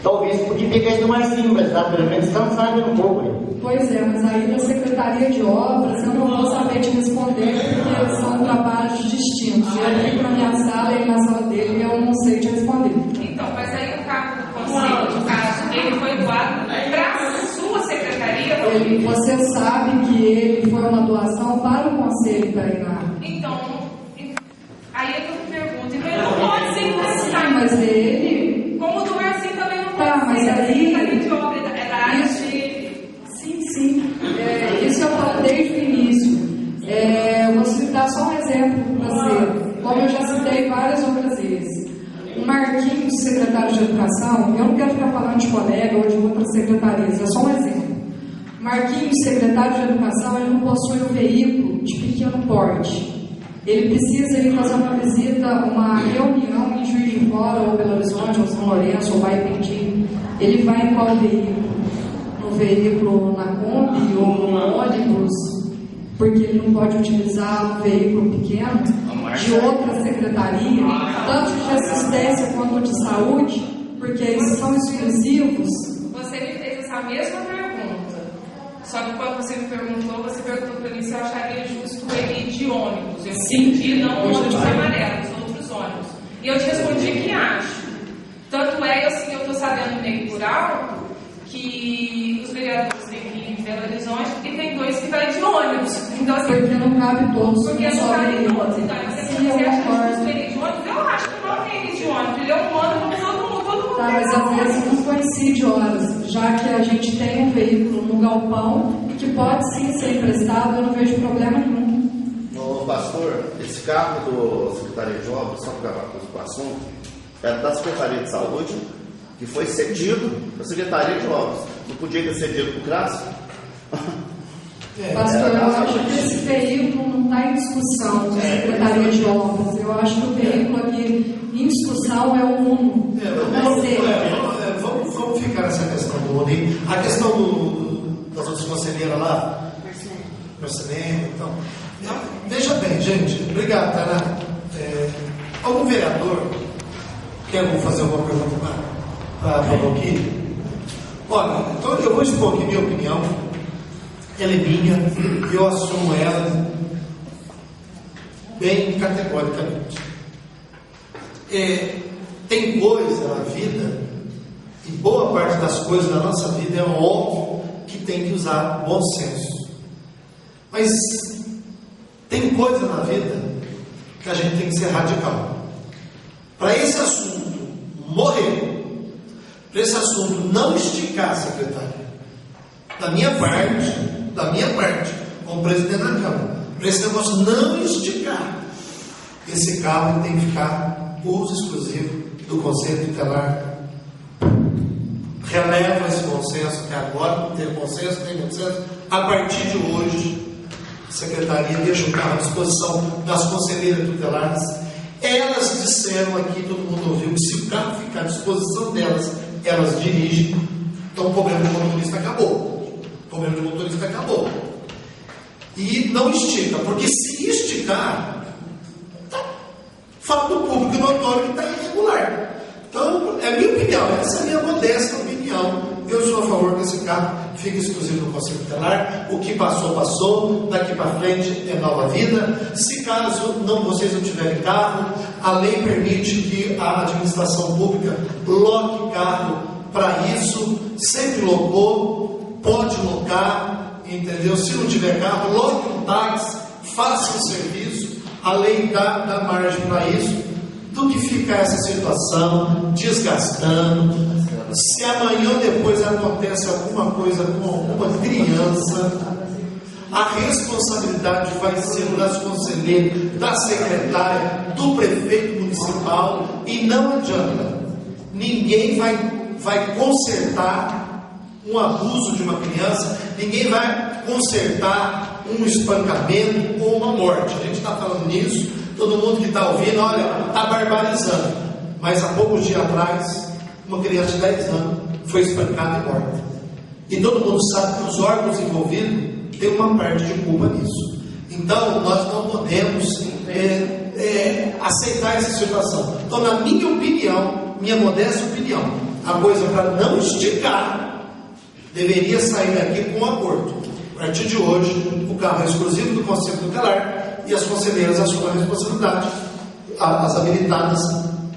talvez podia pegar esse do Marcinho emprestado, pelo menos descansar um pouco. Pois é, mas aí da Secretaria de Obras eu não vou saber te responder porque são trabalhos distintos. Eu aqui para minha sala e na sala dele eu não sei te responder. Então, mas aí o carro do Conselho, no caso, ele foi doado para a sua secretaria? Você sabe que ele foi uma doação para o Conselho Tainá. Então, aí eu me pergunto, então ele não pode ser emprestado. Mas ele... Como o do Marcinho também não pode Tá, mas aí... de obra, é da área dele. Sim. Isso eu falo desde o início. Vou citar só um exemplo para você, como eu já citei várias outras vezes. O Marquinhos, secretário de Educação, eu não quero ficar falando de colega ou de outras secretarias, é só um exemplo. O Marquinhos, secretário de Educação, ele não possui um veículo de pequeno porte. Ele precisa ir fazer uma visita, uma reunião em Juiz de Fora, ou Belo Horizonte, ou São Lourenço, ou Baipendi. Ele vai em qual veículo? No veículo na Kombi ou no ônibus, porque ele não pode utilizar um veículo pequeno de outra secretaria, tanto de assistência quanto de saúde, porque eles são exclusivos. Você me fez essa mesma pergunta, só que quando você me perguntou, você perguntou para mim se eu acharia justo ele ir de ônibus. Eu entendi, não ônibus amarelos, outros ônibus. E eu te respondi que acho. Tanto é assim, eu estou sabendo meio por alto que os vereadores têm que ir em Belo Horizonte e tem 2 que vai de ônibus. Então, assim, porque não cabe todos. Porque não cabe todos. Então, você acha justo ele de ônibus? Eu acho que não tem ele de ônibus. Ele é humano como todo mundo. Tá, mas às vezes não coincide horas, já que a gente tem um veículo no galpão que pode sim ser emprestado, eu não vejo problema nenhum. Ô, pastor, esse carro do Secretaria de Obras, só para acabar com o assunto, é da Secretaria de Saúde, que foi cedido da Secretaria de Obras. Não podia ter cedido para o CRAS? Pastor, eu acho que esse veículo não está em discussão com a Secretaria de Obras. Eu acho que o veículo aqui em discussão é o Uno. Vamos ficar nessa questão do Uno. A questão das outras conselheiras lá, Marcelene, então. Veja bem, gente. Obrigado, Tainá. Algum vereador quer fazer alguma pergunta para a Valquíria? Olha, então eu vou expor aqui minha opinião. Ela é minha, e eu assumo ela bem categoricamente. Tem coisa na vida, e boa parte das coisas da nossa vida é óbvio que tem que usar bom senso. Mas tem coisa na vida que a gente tem que ser radical. Para esse assunto morrer, para esse assunto não esticar, secretária, da minha parte, como presidente da Câmara, para esse negócio não esticar, esse carro tem que ficar uso exclusivo do Conselho Tutelar. Releva esse consenso, que agora tem consenso, a partir de hoje, a Secretaria deixa o carro à disposição das conselheiras tutelares. Elas disseram aqui, todo mundo ouviu, que se o carro ficar à disposição delas, elas dirigem, então o problema do motorista acabou. O problema do motorista acabou. E não estica, porque se esticar, fala do público notório que está irregular. Então, é a minha opinião, essa é a minha modesta opinião. Eu sou a favor que esse carro fique exclusivo no Conselho Tutelar. O que passou, passou. Daqui para frente é nova vida. Se caso vocês não tiverem carro, a lei permite que a administração pública loque carro para isso. Sempre locou, pode locar, entendeu? Se não tiver carro, loque um táxi, faça o serviço. A lei dá margem para isso. Do que fica essa situação desgastando. Se amanhã ou depois acontece alguma coisa com alguma criança, a responsabilidade vai ser das conselheiras, da secretária, do prefeito municipal, e não adianta. Ninguém vai consertar um abuso de uma criança, ninguém vai consertar um espancamento ou uma morte. A gente está falando nisso, todo mundo que está ouvindo, olha, está barbarizando. Mas há poucos dias atrás, uma criança de 10 anos foi espancada e morta. E todo mundo sabe que os órgãos envolvidos têm uma parte de culpa nisso. Então, nós não podemos aceitar essa situação. Então, na minha opinião, minha modesta opinião, a coisa para não esticar deveria sair daqui com um acordo. A partir de hoje, o carro é exclusivo do Conselho Tutelar e as conselheiras assumem a responsabilidade, as habilitadas,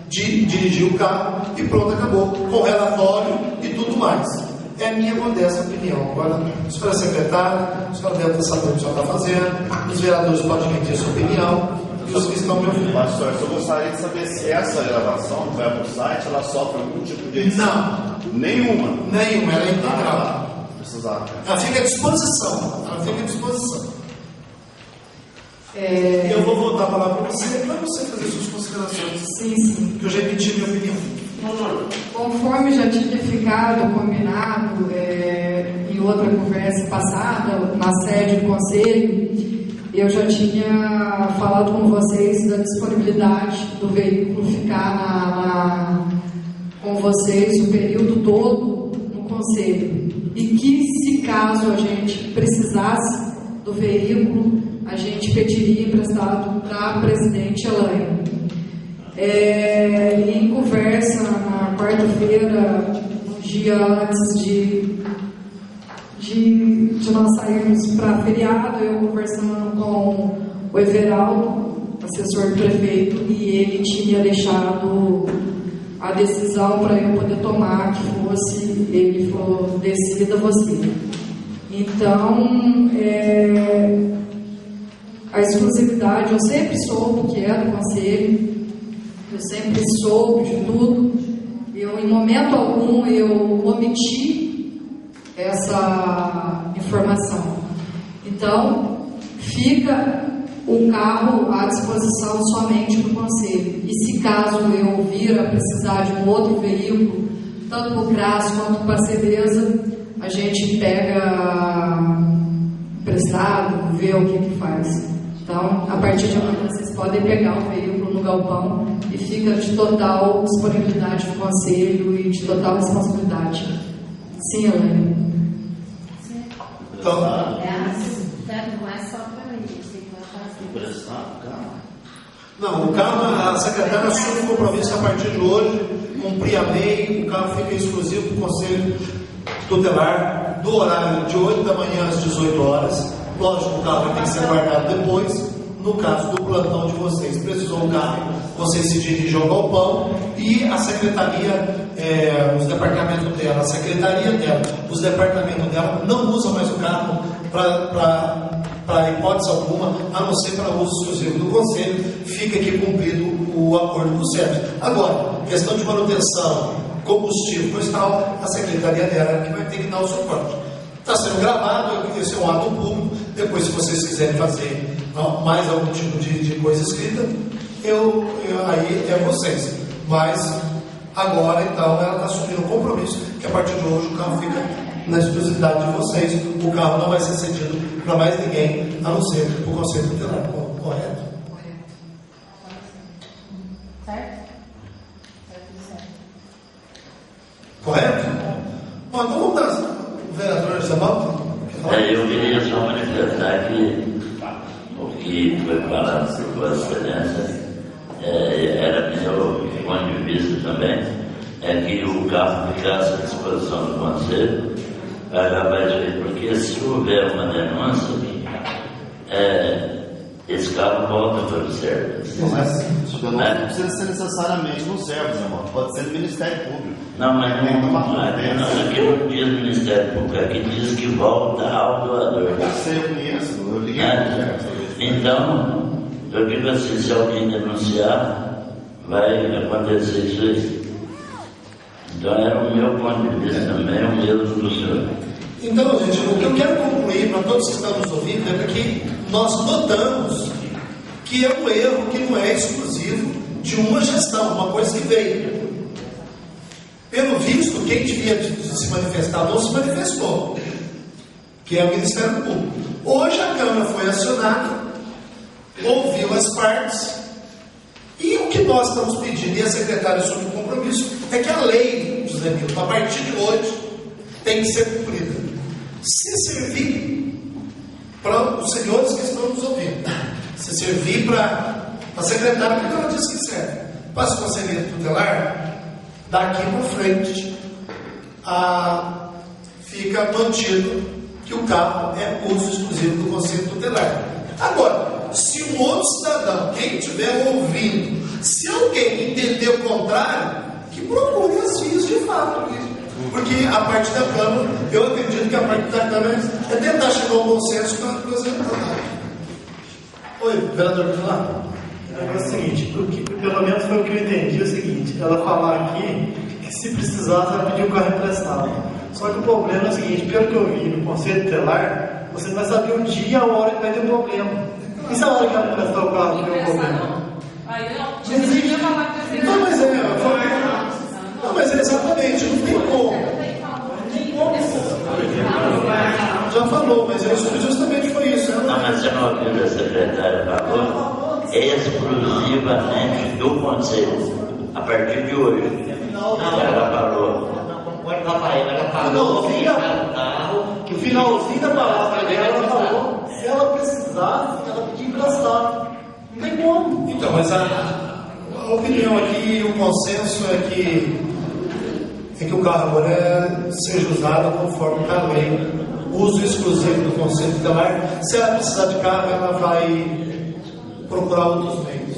de dirigir o carro, e pronto, acabou, com relatório e tudo mais. É a minha modesta opinião. Agora, a senhora secretária, a senhora deve saber o que a senhora está fazendo, os vereadores podem emitir a sua opinião, e os que estão me ouvindo. Pastor, eu gostaria de saber se essa gravação que vai para o site, ela sofre algum tipo de edição? Não. Nenhuma, ela é integral. Ela fica à disposição. E eu vou voltar a falar para você fazer suas considerações. Sim. Que eu já emiti minha opinião. Conforme já tinha ficado combinado em outra conversa passada, na sede do Conselho, eu já tinha falado com vocês da disponibilidade do veículo ficar com vocês o período todo no Conselho. E que, se caso a gente precisasse do veículo, a gente pediria emprestado para a presidente Elaine. Em conversa na quarta-feira, um dia antes de nós sairmos para feriado, eu conversando com o Everaldo, assessor do prefeito, e ele tinha deixado a decisão para eu poder tomar, que fosse, ele falou, decida você. Então, a exclusividade, eu sempre soube que era do Conselho, eu sempre soube de tudo. Em momento algum, eu omiti essa informação. Então, fica o carro à disposição somente do Conselho. E se caso eu vir a precisar de um outro veículo, tanto para o CRAS quanto para a CEDESA, a gente pega emprestado, vê o que faz. Então, a partir de amanhã, vocês podem pegar um veículo no galpão e fica de total disponibilidade do Conselho e de total responsabilidade. Sim, Elaine. Então, Não é só para isso, que vai fazer. não, o carro, a secretária assume o compromisso a partir de hoje, cumprir a lei, o carro fica exclusivo do Conselho Tutelar, do horário de 8 da manhã às 18 horas. Lógico, o carro vai ter que ser guardado depois. No caso do plantão de vocês, precisou um carro, vocês se dirigem ao galpão e a secretaria, os departamentos dela, a secretaria dela, os departamentos dela não usam mais o carro para hipótese alguma, a não ser para uso exclusivo do Conselho. Fica aqui cumprido o acordo do SERVIS. Agora, questão de manutenção, combustível e tal, a secretaria dela que vai ter que dar o suporte. Está sendo gravado, esse é um ato público. Depois, se vocês quiserem fazer mais algum tipo de coisa escrita, aí é vocês. Mas agora, então, ela está assumindo o compromisso que a partir de hoje o carro fica na exclusividade de vocês. O carro não vai ser cedido para mais ninguém, a não ser para o Conselho Tutelar. Correto? Certo? Correto? Bom, então vamos dar. Vereador Samuel? Eu queria só manifestar que o que foi falado por Vossa Excelência era meu ponto de vista também, é que o carro ficasse à disposição do Conselho para gravar isso aí, porque se houver uma denúncia, esse carro volta para o SERVIS. Não precisa ser necessariamente no SERVIS, irmão. Pode ser no Ministério Público. Não, mas aqui não diz Ministério Público, aqui diz que volta ao doador. Eu sei, eu conheço, eu liguei. Então, eu digo assim, se alguém denunciar, vai acontecer isso aí. Então era o meu ponto de vista também, o mesmo do senhor. Então, gente, o que eu quero concluir para todos que estão nos ouvindo é que nós notamos que é um erro que não é exclusivo de uma gestão, uma coisa que veio. Pelo visto, quem devia se manifestar não se manifestou, que é o Ministério Público. Hoje a Câmara foi acionada, ouviu as partes, e o que nós estamos pedindo, e a secretária assume o compromisso, é que a lei, José Milton, a partir de hoje, tem que ser cumprida. Se servir para os senhores que estão nos ouvindo, se servir para a secretária, porque ela disse que serve, para as conselheiras tutelar, daqui para frente fica mantido que o carro é uso exclusivo do Conselho Tutelar. Agora, se um outro cidadão, quem estiver ouvindo, se alguém entender o contrário, que procure as vias de fato. Porque a parte da Câmara, eu acredito que a parte da Câmara é tentar chegar ao consenso com a coisa. Oi, vereador Pilar. É o seguinte, pelo menos foi o que eu entendi, é o seguinte, ela falar aqui que se precisasse ela pedir o carro emprestado. Só que o problema é o seguinte, pelo que eu vi no Conselho Tutelar, você não vai saber o dia e a hora que vai ter problema. E se a hora que ela emprestar o carro tem um problema? Não existe. Não, mas é exatamente, não tem como. Já falou, mas justamente foi isso. Não, mas você não ouviu a secretária falou? Exclusivamente do Conselho, a partir de hoje. Ela falou. Ela falou que o finalzinho da palavra dela, ela falou, se ela precisasse, ela pedia emprestado. Não tem como. Então, mas a opinião aqui, o consenso é que o carro agora seja usado conforme a lei, uso exclusivo do Conselho Tutelar. Se ela precisar de carro, ela vai procurar outros meios.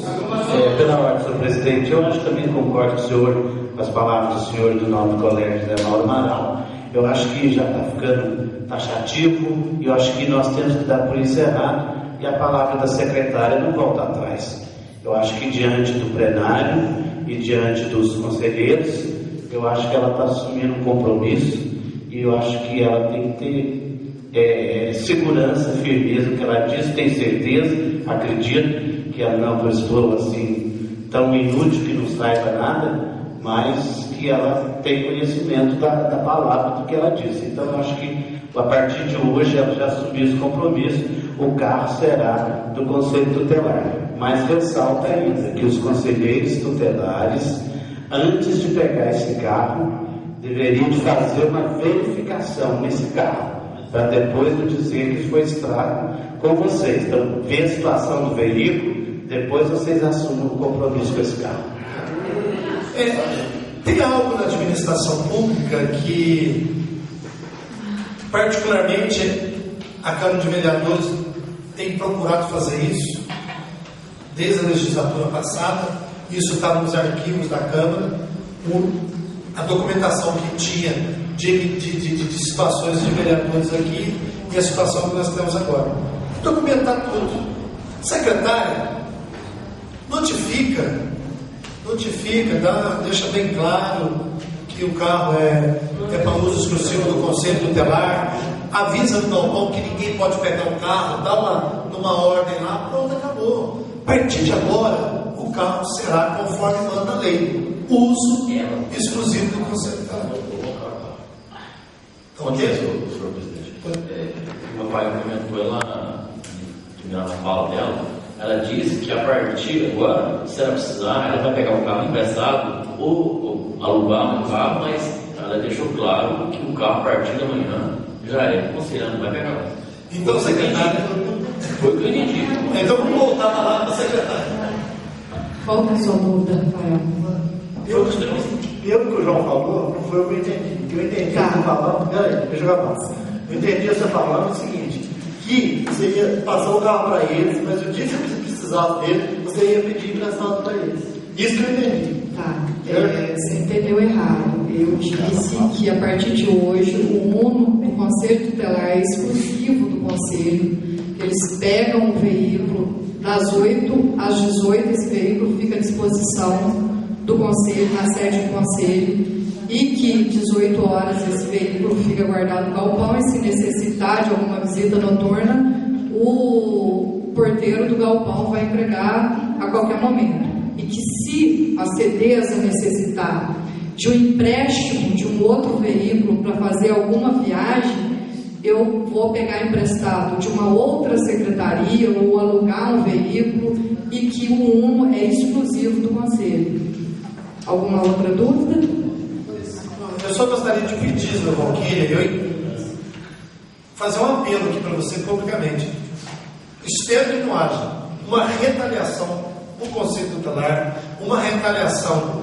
Pela ordem, senhor presidente, eu acho que também concordo com o senhor, com as palavras do senhor do nome do colégio Zé Mauro Amaral. Eu acho que já está ficando taxativo e eu acho que nós temos que dar por encerrado e a palavra da secretária não volta atrás. Eu acho que diante do plenário e diante dos conselheiros, eu acho que ela está assumindo um compromisso e eu acho que ela tem que ter segurança, firmeza, que ela diz, tem certeza, acredito que ela não é uma pessoa assim tão inútil que não saiba nada, mas que ela tem conhecimento da palavra do que ela diz. Então eu acho que a partir de hoje ela já assumiu esse compromisso, o carro será do Conselho Tutelar. Mas ressalta ainda que os conselheiros tutelares, antes de pegar esse carro, deveriam de fazer uma verificação nesse carro, para depois não dizer que foi estrago com vocês. Então, vê a situação do veículo, depois vocês assumem o compromisso com esse carro. Tem algo na administração pública que, particularmente, a Câmara de Vereadores tem procurado fazer isso desde a legislatura passada. Isso está nos arquivos da Câmara, a documentação que tinha de situações de vereadores aqui e a situação que nós temos agora. Documentar tudo. Secretária, notifica, deixa bem claro que o carro é para uso exclusivo do Conselho Tutelar, avisa no galpão que ninguém pode pegar o carro, dá numa ordem lá, pronto, acabou. A partir de agora, o carro será conforme manda a lei, uso exclusivo do Conselho Tutelar. Ok, senhor presidente? Meu pai comentou lá na fala dela, ela disse que a partir agora, se ela precisar, ela vai pegar o carro emprestado ou alugar um carro, mas ela deixou claro que o carro a partir da manhã já é do conselho, não vai pegar mais. Então, secretário, foi o que eu entendi. Então vamos voltar lá para a secretária. Qual que é a sua dúvida, Rafael? Pelo que o João falou, não foi o que eu entendi. O que eu entendi você falando, peraí, deixa eu acabar. Eu entendi você falando o seguinte, que você ia passar o carro para eles, mas o dia que você precisasse dele, você ia pedir emprestado para eles. Isso que eu entendi. Tá, você entendeu errado. Eu disse que a partir de hoje o Uno do Conselho Tutelar é exclusivo do Conselho, que eles pegam o veículo das 8 às 18, esse veículo fica à disposição do Conselho, na sede do Conselho, e que 18 horas esse veículo fica guardado no galpão e se necessitar de alguma visita noturna, o porteiro do galpão vai entregar a qualquer momento. E que se a CEDESA necessitar de um empréstimo de um outro veículo para fazer alguma viagem, eu vou pegar emprestado de uma outra secretaria ou alugar um veículo, e que o Uno é exclusivo do Conselho. Alguma outra dúvida? Eu só gostaria de pedir, meu Valquíria, fazer um apelo aqui para você publicamente. Espero que não haja uma retaliação no Conselho Tutelar, uma retaliação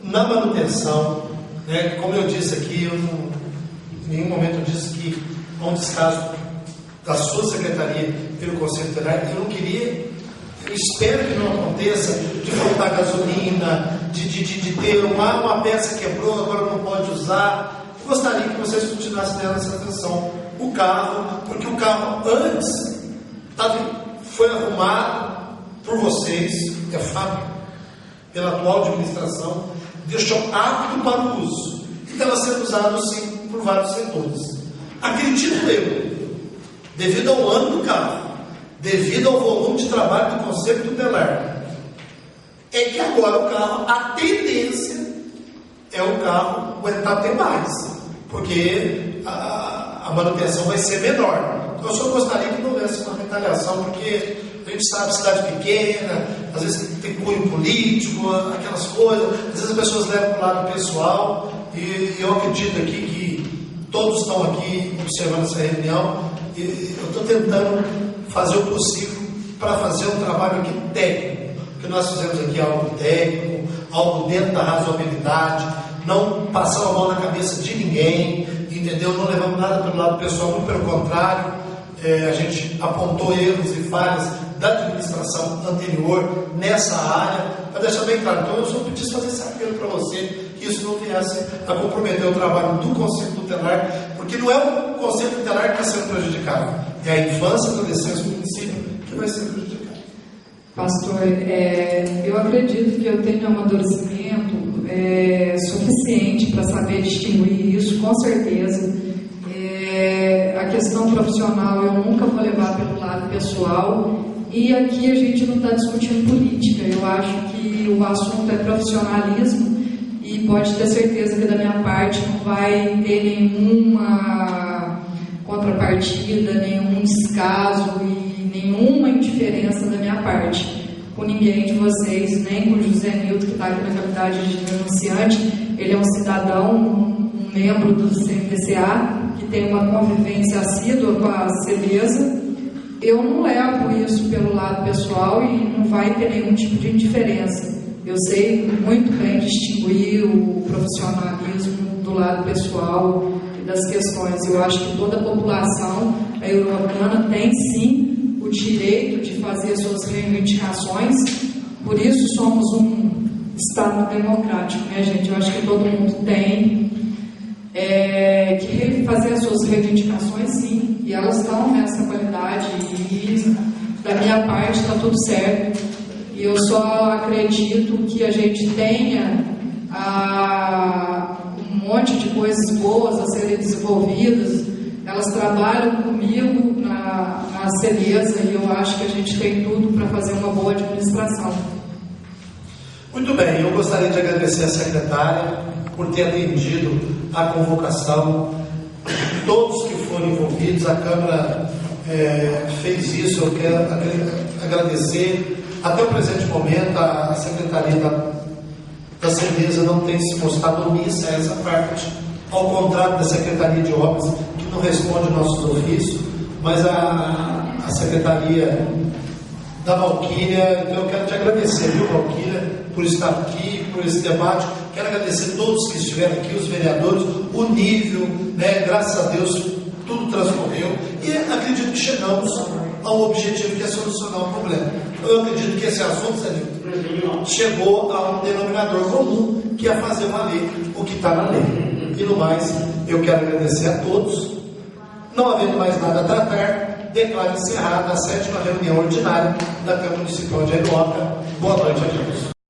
na manutenção, né? Como eu disse aqui, eu não, em nenhum momento disse que há um descaso da sua secretaria pelo Conselho Tutelar. Eu não queria, eu espero que não aconteça de faltar gasolina, de ter uma peça quebrou, agora não pode usar. Eu gostaria que vocês continuassem dando essa atenção. O carro, porque o carro antes foi arrumado por vocês, é fato, pela atual administração, deixou apto para o uso. E estava sendo usado sim por vários setores. Acredito eu, devido ao ano do carro, devido ao volume de trabalho do Conselho Tutelar, é que agora o carro, a tendência é o carro aguentar até mais, porque a manutenção vai ser menor. Então eu só gostaria que não houvesse uma retaliação, porque a gente sabe, cidade pequena, às vezes tem cunho político, aquelas coisas, às vezes as pessoas levam para o lado pessoal, e eu acredito aqui que todos estão aqui observando essa reunião, e eu estou tentando fazer o possível para fazer um trabalho aqui técnico, que nós fizemos aqui algo técnico, algo dentro da razoabilidade, não passamos a mão na cabeça de ninguém, entendeu? Não levamos nada pelo lado pessoal, muito pelo contrário, a gente apontou erros e falhas da administração anterior nessa área, para deixar bem claro. Então eu só preciso fazer esse apelo para você, que isso não viesse a comprometer o trabalho do Conselho Tutelar, porque não é o Conselho Tutelar que está sendo prejudicado, é a infância, a adolescência do município que vai ser prejudicada. Pastor, eu acredito que eu tenho um amadurecimento suficiente para saber distinguir isso, com certeza. A questão profissional eu nunca vou levar pelo lado pessoal, e aqui a gente não está discutindo política. Eu acho que o assunto é profissionalismo, e pode ter certeza que da minha parte não vai ter nenhuma contrapartida, nenhum descaso e nenhuma indiferença da minha parte com ninguém de vocês, nem com o José Nilton, que está aqui na qualidade de denunciante. Ele é um cidadão, um membro do CMPCA, que tem uma convivência assídua com a Celeza. Eu não levo isso pelo lado pessoal e não vai ter nenhum tipo de indiferença. Eu sei muito bem distinguir o profissionalismo do lado pessoal e das questões. Eu acho que toda a população europeia tem sim o direito de fazer suas reivindicações, por isso somos um Estado democrático, né, gente? Eu acho que todo mundo tem que fazer as suas reivindicações, sim, e elas estão nessa qualidade, e da minha parte está tudo certo. E eu só acredito que a gente tenha um monte de coisas boas a serem desenvolvidas. Elas trabalham comigo na Celeza, e eu acho que a gente tem tudo para fazer uma boa administração. Muito bem, eu gostaria de agradecer a secretária por ter atendido a convocação de todos que foram envolvidos. A Câmara fez isso. Eu quero agradecer. Até o presente momento, a Secretaria da Celeza não tem se mostrado omissa a essa parte, ao contrário da Secretaria de Obras, que não responde aos nossos ofícios, mas a Secretaria da Valquíria. Então eu quero te agradecer, viu, Valquíria, por estar aqui, por esse debate. Quero agradecer a todos que estiveram aqui, os vereadores, o nível, né, graças a Deus, tudo transcorreu, e acredito que chegamos ao objetivo, que é solucionar o problema. Eu acredito que esse assunto, Celito, chegou a um denominador comum, que é fazer valer o que está na lei. E no mais, eu quero agradecer a todos. Não havendo mais nada a tratar, declaro encerrada a 7ª reunião ordinária da Câmara Municipal de Airoca. Boa noite a todos.